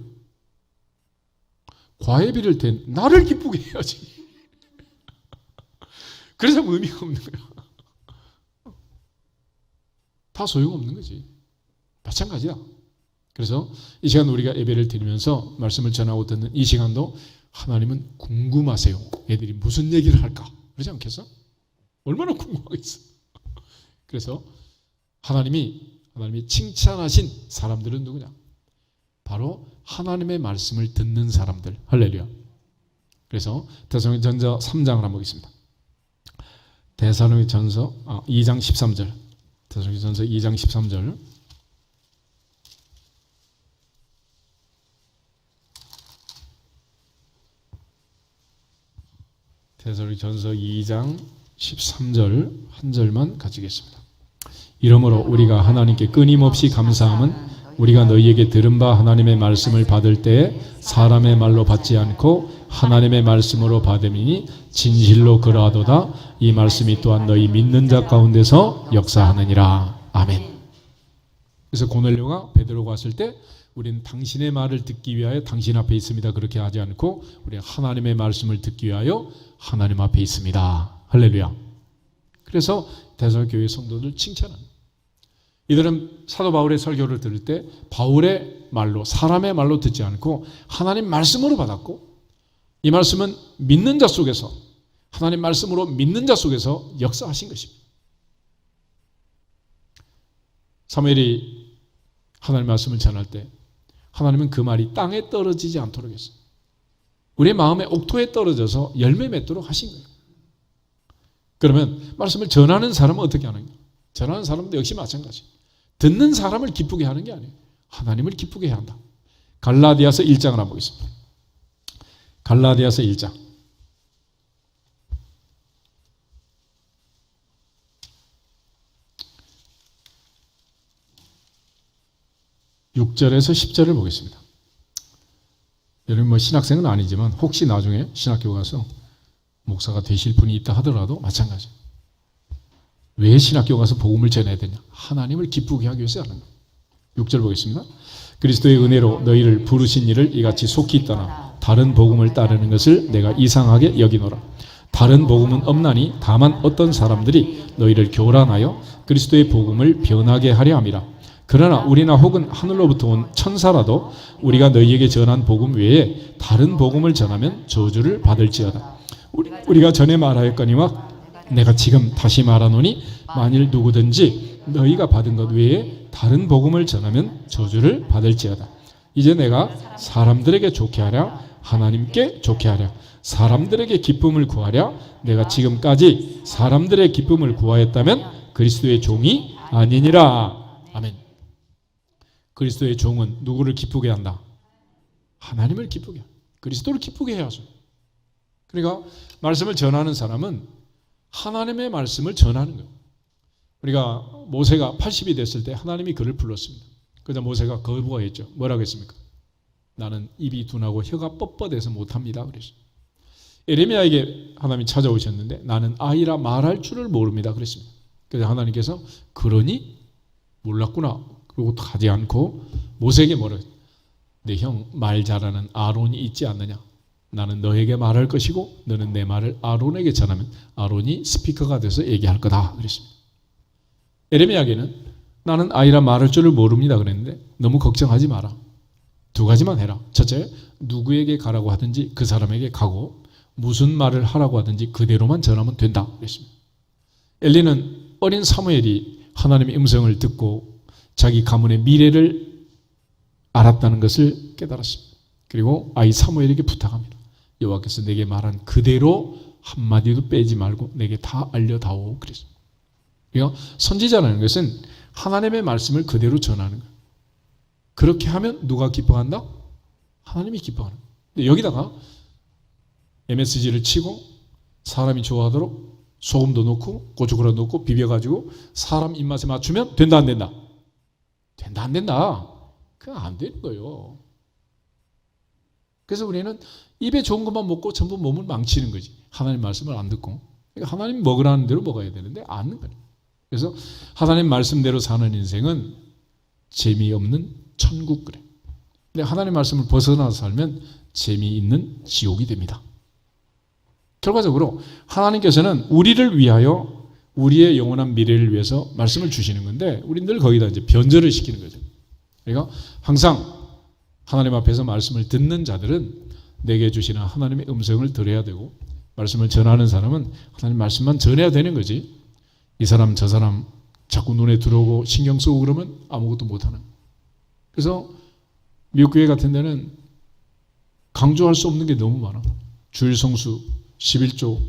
과외비를 댄 나를 기쁘게 해야지. 그래서 의미가 없는 거야. 다 소용없는 거지. 마찬가지야. 그래서 이 시간 우리가 예배를 드리면서 말씀을 전하고 듣는 이 시간도 하나님은 궁금하세요. 애들이 무슨 얘기를 할까? 그러지 않겠어? 얼마나 궁금하겠어. 그래서 하나님이 칭찬하신 사람들은 누구냐? 바로 하나님의 말씀을 듣는 사람들. 할렐루야. 그래서 데살로니가전서 3장을 한번 보겠습니다. 데살로니가전서 2장 13절. 데살로니가전서 2장 13절. 데살로니가전서 2장 13절 한 절만 가지겠습니다. 이러므로 우리가 하나님께 끊임없이 감사함은 우리가 너희에게 들은 바 하나님의 말씀을 받을 때에 사람의 말로 받지 않고 하나님의 말씀으로 받음이니 진실로 그러하도다. 이 말씀이 또한 너희 믿는 자 가운데서 역사하느니라. 아멘. 그래서 고넬료가 베드로가 왔을 때 우리는 당신의 말을 듣기 위하여 당신 앞에 있습니다. 그렇게 하지 않고 우리는 하나님의 말씀을 듣기 위하여 하나님 앞에 있습니다. 할렐루야. 그래서 데살로니가 교회 성도들 칭찬합니다. 이들은 사도 바울의 설교를 들을 때 바울의 말로, 사람의 말로 듣지 않고 하나님 말씀으로 받았고, 이 말씀은 믿는 자 속에서, 하나님 말씀으로 믿는 자 속에서 역사하신 것입니다. 사무엘이 하나님 말씀을 전할 때 하나님은 그 말이 땅에 떨어지지 않도록 했어요. 우리의 마음의 옥토에 떨어져서 열매 맺도록 하신 거예요. 그러면 말씀을 전하는 사람은 어떻게 하는가? 전하는 사람도 역시 마찬가지. 듣는 사람을 기쁘게 하는 게 아니에요. 하나님을 기쁘게 해야 한다. 갈라디아서 1장을 한번 보겠습니다. 갈라디아서 1장. 6절에서 10절을 보겠습니다. 여러분 신학생은 아니지만 혹시 나중에 신학교 가서 목사가 되실 분이 있다 하더라도 마찬가지. 왜 신학교 가서 복음을 전해야 되냐? 하나님을 기쁘게 하기 위해서 하는 거예요. 6절 보겠습니다. 그리스도의 은혜로 너희를 부르신 이를 이같이 속히 떠나 다른 복음을 따르는 것을 내가 이상하게 여기노라. 다른 복음은 없나니 다만 어떤 사람들이 너희를 교란하여 그리스도의 복음을 변하게 하려 함이라. 그러나 우리나 혹은 하늘로부터 온 천사라도 우리가 너희에게 전한 복음 외에 다른 복음을 전하면 저주를 받을지어다. 우리가 전에 말하였거니와 내가 지금 다시 말하노니 만일 누구든지 너희가 받은 것 외에 다른 복음을 전하면 저주를 받을지어다. 이제 내가 사람들에게 좋게 하랴 하나님께 좋게 하랴 사람들에게 기쁨을 구하랴 내가 지금까지 사람들의 기쁨을 구하였다면 그리스도의 종이 아니니라. 아멘. 그리스도의 종은 누구를 기쁘게 한다? 하나님을 기쁘게 한다. 그리스도를 기쁘게 해야죠. 그러니까 말씀을 전하는 사람은 하나님의 말씀을 전하는 거예요. 우리가 모세가 80이 됐을 때 하나님이 그를 불렀습니다. 그래서 모세가 거부했죠. 뭐라고 했습니까? 나는 입이 둔하고 혀가 뻣뻣해서 못합니다. 그랬어요. 에레미야에게 하나님이 찾아오셨는데 나는 아이라 말할 줄을 모릅니다. 그랬습니다. 그래서 하나님께서 그러니 몰랐구나. 그리고 가지 않고 모세에게 뭐라고 했어요? 내 형 말 잘하는 아론이 있지 않느냐? 나는 너에게 말할 것이고 너는 내 말을 아론에게 전하면 아론이 스피커가 돼서 얘기할 거다. 그랬습니다. 에레미야에게는 나는 아이라 말할 줄을 모릅니다. 그랬는데 너무 걱정하지 마라. 두 가지만 해라. 첫째, 누구에게 가라고 하든지 그 사람에게 가고 무슨 말을 하라고 하든지 그대로만 전하면 된다. 그랬습니다. 엘리는 어린 사무엘이 하나님의 음성을 듣고 자기 가문의 미래를 알았다는 것을 깨달았습니다. 그리고 아이 사무엘에게 부탁합니다. 여호와께서 내게 말한 그대로 한마디도 빼지 말고 내게 다 알려다오. 그랬습니다. 그러니까 선지자라는 것은 하나님의 말씀을 그대로 전하는 거예요. 그렇게 하면 누가 기뻐한다? 하나님이 기뻐하는 거예요. 근데 여기다가 MSG를 치고 사람이 좋아하도록 소금도 넣고 고춧가루 넣고 비벼가지고 사람 입맛에 맞추면 된다 안 된다? 된다 안 된다? 그건 안 되는 거예요. 그래서 우리는 입에 좋은 것만 먹고 전부 몸을 망치는 거지. 하나님 말씀을 안 듣고. 그러니까 하나님 먹으라는 대로 먹어야 되는데 안 하는 거예요. 그래서 하나님 말씀대로 사는 인생은 재미없는 천국 그래. 근데 하나님 말씀을 벗어나서 살면 재미있는 지옥이 됩니다. 결과적으로 하나님께서는 우리를 위하여 우리의 영원한 미래를 위해서 말씀을 주시는 건데 우리 늘 거기다 이제 변절을 시키는 거죠. 그러니까 항상 하나님 앞에서 말씀을 듣는 자들은 내게 주시는 하나님의 음성을 들어야 되고 말씀을 전하는 사람은 하나님 말씀만 전해야 되는 거지. 이 사람 저 사람 자꾸 눈에 들어오고 신경 쓰고 그러면 아무것도 못하는. 그래서 미국 교회 같은 데는 강조할 수 없는 게 너무 많아. 주일 성수, 11조,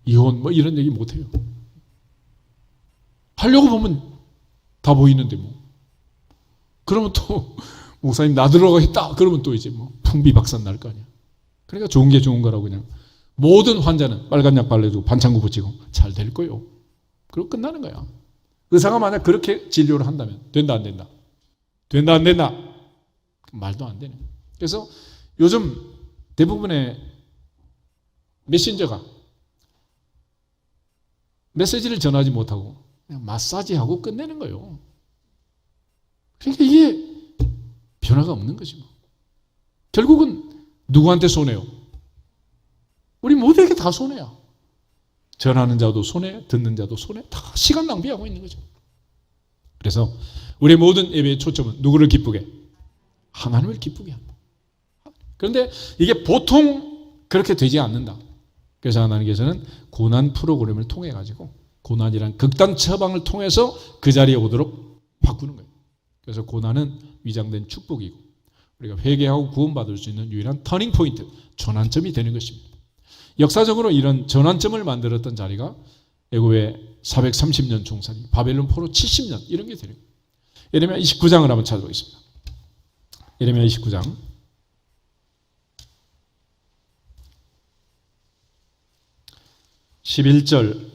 이혼 뭐 이런 얘기 못해요. 하려고 보면 다 보이는데 뭐. 그러면 또 목사님 나들어가 있다 그러면 또 이제 뭐 풍비박산 날 거 아니야. 그러니까 좋은 게 좋은 거라고 그냥 모든 환자는 빨간 약 발라주고 반창고 붙이고 잘 될 거요. 그리고 끝나는 거야. 의사가 만약 그렇게 진료를 한다면 된다 안 된다? 된다 안 된다? 말도 안 되네. 그래서 요즘 대부분의 메신저가 메시지를 전하지 못하고 그냥 마사지하고 끝내는 거예요. 그러니까 이게 변화가 없는 거지 뭐. 결국은 누구한테 손해요? 우리 모두에게 다 손해야. 전하는 자도 손해, 듣는 자도 손해, 다 시간 낭비하고 있는 거죠. 그래서 우리 모든 예배의 초점은 누구를 기쁘게? 하나님을 기쁘게 한다. 그런데 이게 보통 그렇게 되지 않는다. 그래서 하나님께서는 고난 프로그램을 통해 가지고 고난이란 극단 처방을 통해서 그 자리에 오도록 바꾸는 거예요. 그래서 고난은 위장된 축복이고 우리가 회개하고 구원받을 수 있는 유일한 터닝 포인트, 전환점이 되는 것입니다. 역사적으로 이런 전환점을 만들었던 자리가 애굽의 430년 종살이, 바벨론 포로 70년 이런 게 되는 거예요. 예레미야 29장을 한번 찾아보겠습니다. 예레미야 29장 11절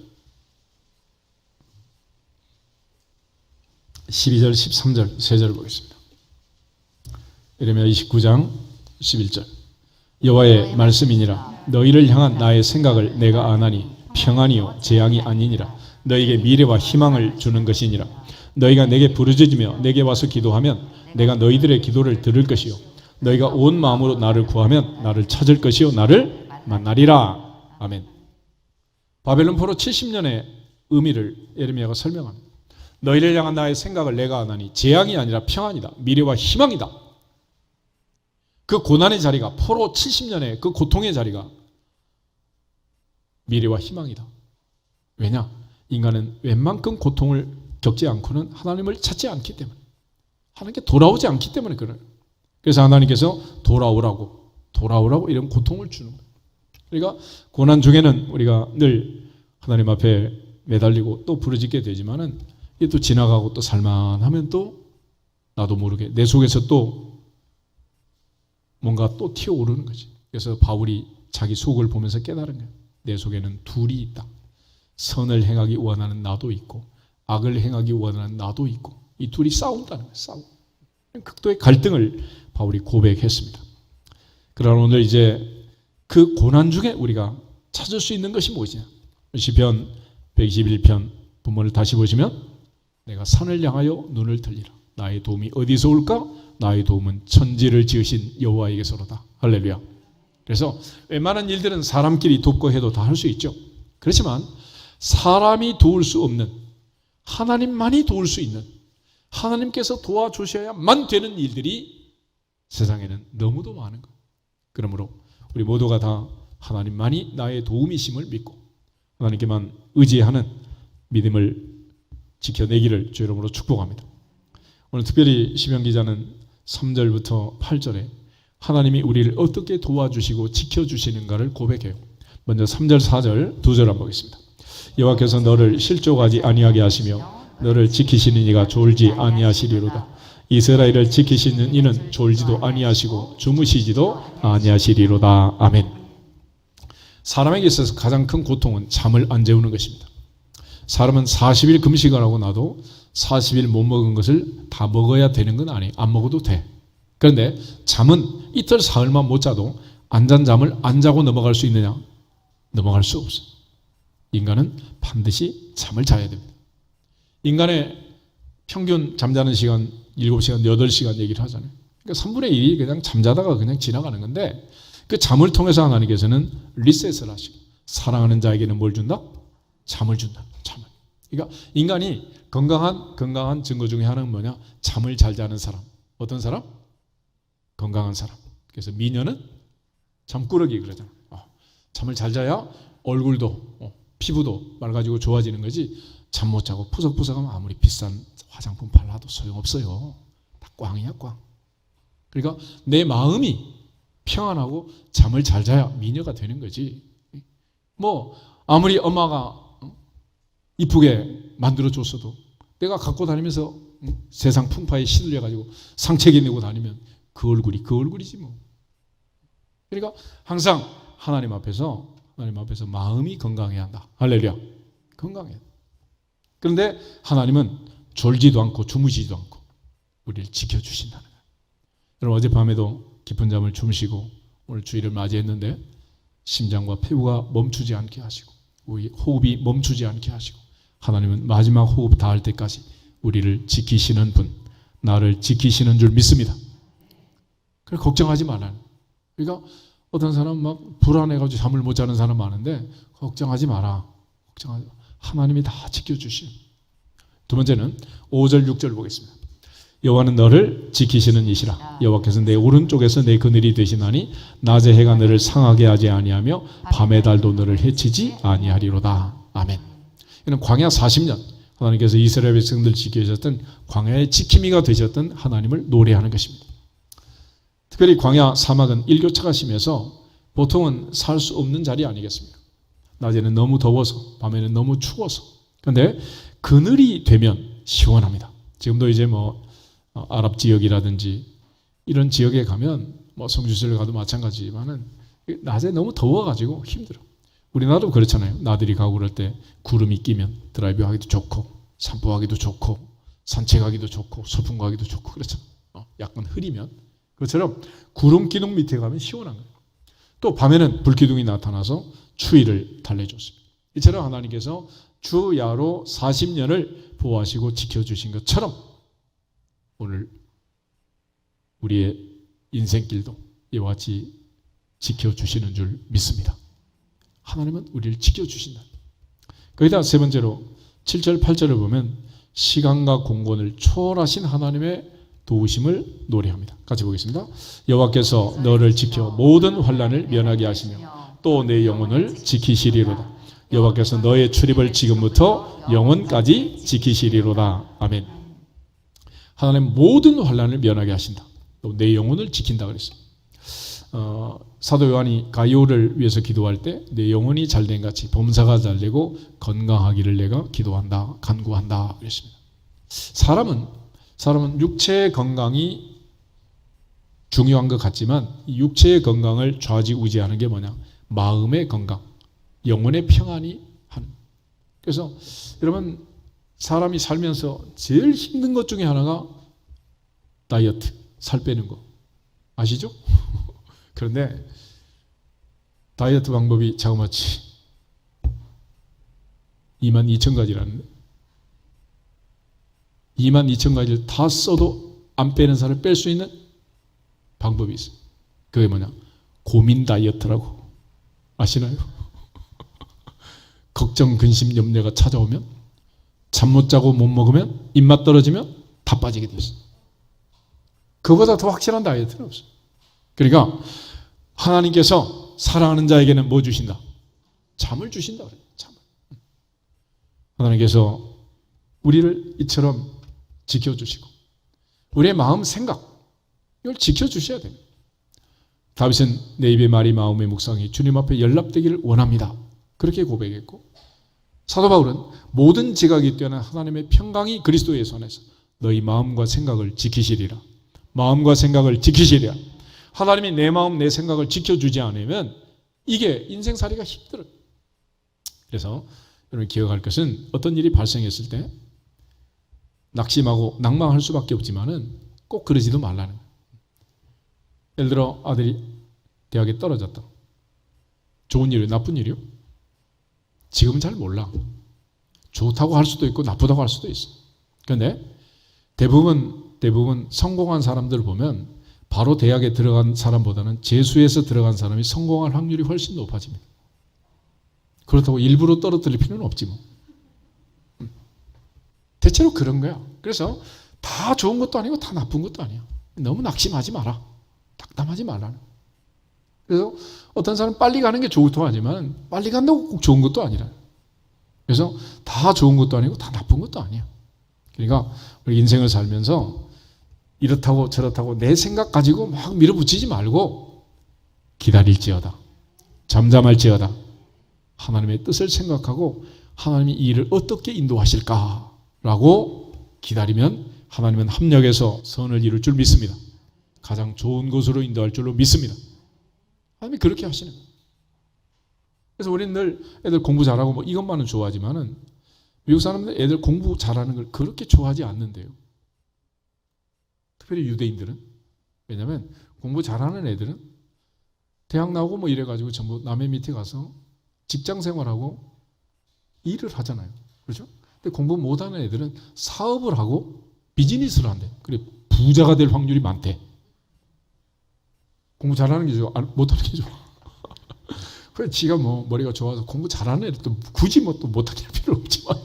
12절 13절 세 절을 보겠습니다. 예레미야 29장 11절 여호와의 말씀이니라 너희를 향한 나의 생각을 내가 아나니 평안이요 재앙이 아니니라 너희에게 미래와 희망을 주는 것이니라 너희가 내게 부르짖으며 내게 와서 기도하면 내가 너희들의 기도를 들을 것이요 너희가 온 마음으로 나를 구하면 나를 찾을 것이요 나를 만나리라. 아멘. 바벨론 포로 70년의 의미를 예레미야가 설명합니다. 너희를 향한 나의 생각을 내가 아나니 재앙이 아니라 평안이다. 미래와 희망이다. 그 고난의 자리가 포로 70년의 그 고통의 자리가 미래와 희망이다. 왜냐? 인간은 웬만큼 고통을 겪지 않고는 하나님을 찾지 않기 때문에, 하나님께 돌아오지 않기 때문에 그래요. 그래서 하나님께서 돌아오라고 이런 고통을 주는 거예요. 그러니까 고난 중에는 우리가 늘 하나님 앞에 매달리고 또 부르짖게 되지만은 이게 또 지나가고 또 살만하면 또 나도 모르게 내 속에서 또 뭔가 또 튀어오르는 거지. 그래서 바울이 자기 속을 보면서 깨달은 거예요. 내 속에는 둘이 있다. 선을 행하기 원하는 나도 있고 악을 행하기 원하는 나도 있고 이 둘이 싸운다는 거예요. 싸우고. 극도의 갈등을 바울이 고백했습니다. 그러나 오늘 이제 그 고난 중에 우리가 찾을 수 있는 것이 무엇이냐? 시편 121편 본문을 다시 보시면 내가 산을 향하여 눈을 들리라. 나의 도움이 어디서 올까? 나의 도움은 천지를 지으신 여호와에게서로다. 할렐루야. 그래서 웬만한 일들은 사람끼리 돕고 해도 다 할 수 있죠. 그렇지만 사람이 도울 수 없는, 하나님만이 도울 수 있는, 하나님께서 도와주셔야만 되는 일들이 세상에는 너무도 많은 거예요. 그러므로 우리 모두가 다 하나님만이 나의 도움이심을 믿고 하나님께만 의지하는 믿음을 지켜내기를 주 이름으로 축복합니다. 오늘 특별히 시편 기자는 3절부터 8절에 하나님이 우리를 어떻게 도와주시고 지켜주시는가를 고백해요. 먼저 3절 4절 두 절 한번 보겠습니다. 여호와께서 너를 실족하지 아니하게 하시며 너를 지키시는 이가 졸지 아니하시리로다. 이스라엘을 지키시는 이는 졸지도 아니하시고 주무시지도 아니하시리로다. 아멘. 사람에게 있어서 가장 큰 고통은 잠을 안 재우는 것입니다. 사람은 40일 금식을 하고 나도 40일 못 먹은 것을 다 먹어야 되는 건 아니에요. 안 먹어도 돼. 그런데 잠은 이틀 사흘만 못 자도 안 잔 잠을 안 자고 넘어갈 수 있느냐? 넘어갈 수 없어. 인간은 반드시 잠을 자야 됩니다. 인간의 평균 잠자는 시간 7시간, 8시간 얘기를 하잖아요. 그러니까 3분의 1이 그냥 잠자다가 그냥 지나가는 건데 그 잠을 통해서 하나님께서는 리셋을 하시고 사랑하는 자에게는 뭘 준다? 잠을 준다. 잠을. 그러니까 인간이 건강한 증거 중에 하나는 뭐냐? 잠을 잘 자는 사람. 어떤 사람? 건강한 사람. 그래서 미녀는 잠꾸러기 그러잖아. 잠을 잘 자야 얼굴도 피부도 맑아지고 좋아지는 거지. 잠 못 자고 푸석푸석하면 아무리 비싼 화장품 발라도 소용없어요. 다 꽝이야 꽝. 그러니까 내 마음이 평안하고 잠을 잘 자야 미녀가 되는 거지. 뭐 아무리 엄마가 이쁘게 만들어줬어도 내가 갖고 다니면서 세상 풍파에 시들려가지고 상처게 내고 다니면 그 얼굴이지 뭐. 그러니까 항상 하나님 앞에서 마음이 건강해야 한다. 할렐루야. 건강해. 그런데 하나님은 졸지도 않고 주무시지도 않고 우리를 지켜주신다는 거예요. 여러분 어젯밤에도 깊은 잠을 주무시고 오늘 주일을 맞이했는데 심장과 피부가 멈추지 않게 하시고 우리 호흡이 멈추지 않게 하시고 하나님은 마지막 호흡 닿을 때까지 우리를 지키시는 분, 나를 지키시는 줄 믿습니다. 그래 걱정하지 말라는. 그러니까 어떤 사람 막 불안해가지고 잠을 못 자는 사람 많은데 걱정하지 마라. 걱정하지 마. 하나님이 다 지켜주신. 두 번째는 5절 6절 보겠습니다. 여호와는 너를 지키시는 이시라. 여호와께서 내 오른쪽에서 내 그늘이 되시나니 낮에 해가 너를 상하게 하지 아니하며 밤의 달도 너를 해치지 아니하리로다. 아멘. 이는 광야 40년 하나님께서 이스라엘 백성들 지켜주셨던 광야의 지킴이가 되셨던 하나님을 노래하는 것입니다. 특별히 광야 사막은 일교차가 심해서 보통은 살 수 없는 자리 아니겠습니까? 낮에는 너무 더워서 밤에는 너무 추워서. 그런데 그늘이 되면 시원합니다. 지금도 이제 뭐 아랍 지역이라든지 이런 지역에 가면 뭐 성주시를 가도 마찬가지지만은 낮에 너무 더워가지고 힘들어. 우리나라도 그렇잖아요. 나들이 가고 그럴 때 구름이 끼면 드라이브 하기도 좋고 산보하기도 좋고 산책하기도 좋고 소풍 가기도 좋고 그렇잖아요. 약간 흐리면 그것처럼 구름 기둥 밑에 가면 시원한 거예요. 또 밤에는 불기둥이 나타나서 추위를 달래줬습니다. 이처럼 하나님께서 주야로 40년을 보호하시고 지켜주신 것처럼 오늘 우리의 인생길도 이와 같이 지켜주시는 줄 믿습니다. 하나님은 우리를 지켜주신다. 거기다 세 번째로 7절 8절을 보면 시간과 공간을 초월하신 하나님의 도우심을 노래합니다. 같이 보겠습니다. 여호와께서 너를 지켜 모든 환난을 면하게 하시며 또 내 영혼을 지키시리로다. 여호와께서 너의 출입을 지금부터 영원까지 지키시리로다. 아멘. 하나님 모든 환난을 면하게 하신다. 또 내 영혼을 지킨다 그랬어요. 사도 요한이 가이오를 위해서 기도할 때 내 영혼이 잘된 같이 범사가 잘되고 건강하기를 내가 기도한다, 간구한다 그랬습니다. 사람은 육체의 건강이 중요한 것 같지만 이 육체의 건강을 좌지우지하는 게 뭐냐? 마음의 건강, 영혼의 평안이 하는. 그래서 여러분 사람이 살면서 제일 힘든 것 중에 하나가 다이어트, 살 빼는 거 아시죠? 그런데 다이어트 방법이 자그마치 22,000가지라는데 22,000가지를 다 써도 안 빼는 살을 뺄 수 있는 방법이 있어요. 그게 뭐냐? 고민 다이어트라고. 아시나요? 걱정, 근심, 염려가 찾아오면, 잠 못 자고 못 먹으면, 입맛 떨어지면 다 빠지게 돼 있어요. 그거보다 더 확실한 다이어트는 없어요. 그러니까 하나님께서 사랑하는 자에게는 뭐 주신다? 잠을 주신다 그래요. 잠을. 하나님께서 우리를 이처럼 지켜주시고 우리의 마음, 생각 이걸 지켜주셔야 됩니다. 다윗은 내 입의 말이 마음의 묵상이 주님 앞에 연락되기를 원합니다. 그렇게 고백했고 사도 바울은 모든 지각이 뛰어난 하나님의 평강이 그리스도의 손에서 너희 마음과 생각을 지키시리라. 마음과 생각을 지키시리라. 하나님이 내 마음, 내 생각을 지켜주지 않으면 이게 인생살이가 힘들어요. 그래서 여러분 기억할 것은 어떤 일이 발생했을 때 낙심하고 낭망할 수밖에 없지만은 꼭 그러지도 말라는 거예요. 예를 들어 아들이 대학에 떨어졌다. 좋은 일이요? 나쁜 일이요? 지금은 잘 몰라. 좋다고 할 수도 있고 나쁘다고 할 수도 있어. 그런데 대부분 성공한 사람들 보면 바로 대학에 들어간 사람보다는 재수해서 들어간 사람이 성공할 확률이 훨씬 높아집니다. 그렇다고 일부러 떨어뜨릴 필요는 없지 뭐. 대체로 그런 거야. 그래서 다 좋은 것도 아니고 다 나쁜 것도 아니야. 너무 낙심하지 마라. 낙담하지 말라는. 그래서 어떤 사람은 빨리 가는 게 좋다고 하지만 빨리 간다고 꼭 좋은 것도 아니라. 그래서 다 좋은 것도 아니고 다 나쁜 것도 아니야. 그러니까 우리 인생을 살면서 이렇다고 저렇다고 내 생각 가지고 막 밀어붙이지 말고 기다릴지어다. 잠잠할지어다. 하나님의 뜻을 생각하고 하나님이 이 일을 어떻게 인도하실까라고 기다리면 하나님은 합력해서 선을 이룰 줄 믿습니다. 가장 좋은 곳으로 인도할 줄로 믿습니다. 하나님이 그렇게 하시는 거예요. 그래서 우리는 늘 애들 공부 잘하고 뭐 이것만은 좋아하지만은 미국 사람들 애들 공부 잘하는 걸 그렇게 좋아하지 않는데요. 특별히 유대인들은. 왜냐하면 공부 잘하는 애들은 대학 나오고 뭐 이래가지고 전부 남의 밑에 가서 직장 생활하고 일을 하잖아요. 그렇죠? 근데 공부 못하는 애들은 사업을 하고 비즈니스를 한대. 그래 부자가 될 확률이 많대. 공부 잘하는 게 좋아? 못하는 게 좋아? 그래 지가 뭐 머리가 좋아서 공부 잘하는 애들도 굳이 뭐 또 못하게 할 필요 없지만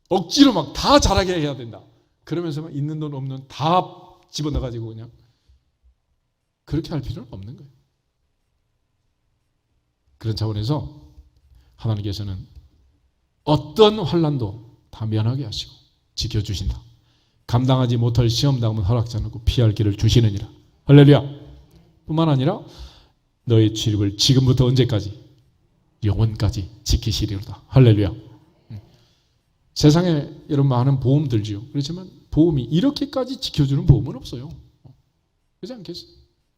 억지로 막 다 잘하게 해야 된다. 그러면서 막 있는 돈 없는 돈 다 집어넣어가지고 그냥 그렇게 할 필요는 없는 거예요. 그런 차원에서 하나님께서는 어떤 환난도 다 면하게 하시고 지켜주신다. 감당하지 못할 시험당은 허락지 않고 피할 길을 주시느니라. 할렐루야. 뿐만 아니라 너의 출입을 지금부터 언제까지? 영원까지 지키시리로다. 할렐루야. 세상에 여러분 많은 보험 들지요. 그렇지만 보험이 이렇게까지 지켜주는 보험은 없어요. 그렇지 않겠어요?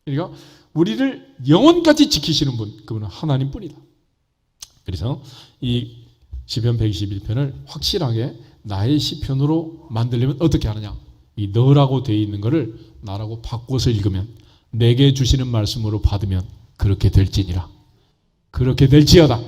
그러니까 우리를 영원까지 지키시는 분, 그분은 하나님뿐이다. 그래서 이 시편 121편을 확실하게 나의 시편으로 만들려면 어떻게 하느냐? 이 너라고 되어 있는 것을 나라고 바꿔서 읽으면 내게 주시는 말씀으로 받으면 그렇게 될지니라. 그렇게 될지어다.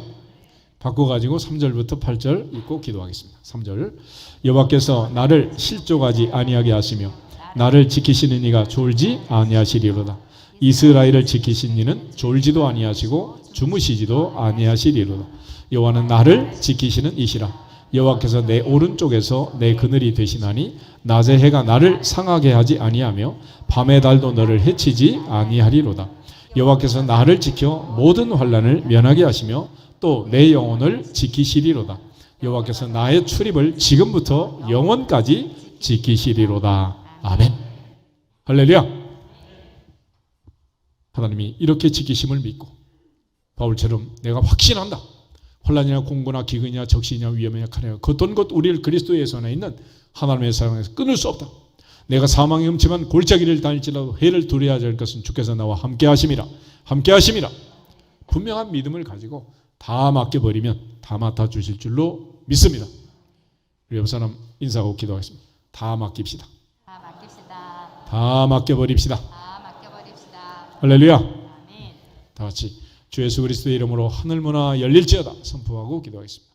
바꿔가지고 3절부터 8절 읽고 기도하겠습니다. 3절 여호와께서 나를 실족하지 아니하게 하시며 나를 지키시는 이가 졸지 아니하시리로다. 이스라엘을 지키신 이는 졸지도 아니하시고 주무시지도 아니하시리로다. 여호와는 나를 지키시는 이시라. 여호와께서 내 오른쪽에서 내 그늘이 되시나니 낮의 해가 나를 상하게 하지 아니하며 밤의 달도 너를 해치지 아니하리로다. 여호와께서 나를 지켜 모든 환난을 면하게 하시며 또 내 영혼을 지키시리로다. 여호와께서 나의 출입을 지금부터 영원까지 지키시리로다. 아멘. 할렐루야. 하나님이 이렇게 지키심을 믿고 바울처럼 내가 확신한다. 혼란이나 공고나 기근이나 적시냐 위험이냐 칼이냐 그 어떤 것 우리를 그리스도의 손에 있는 하나님의 사랑에서 끊을 수 없다. 내가 사망의 음침한 골짜기를 다닐지라도 해를 두려워하지 않을 것은 주께서 나와 함께 하심이라. 함께 하심이라. 분명한 믿음을 가지고 다 맡겨버리면 다 맡아주실 줄로 믿습니다. 우리 옆 사람 인사하고 기도하겠습니다. 다 맡깁시다. 다 맡깁시다. 다 맡겨버립시다. 다 맡겨버립시다. 할렐루야. 아멘. 다 같이 주 예수 그리스도의 이름으로 하늘 문화 열릴지어다 선포하고 기도하겠습니다.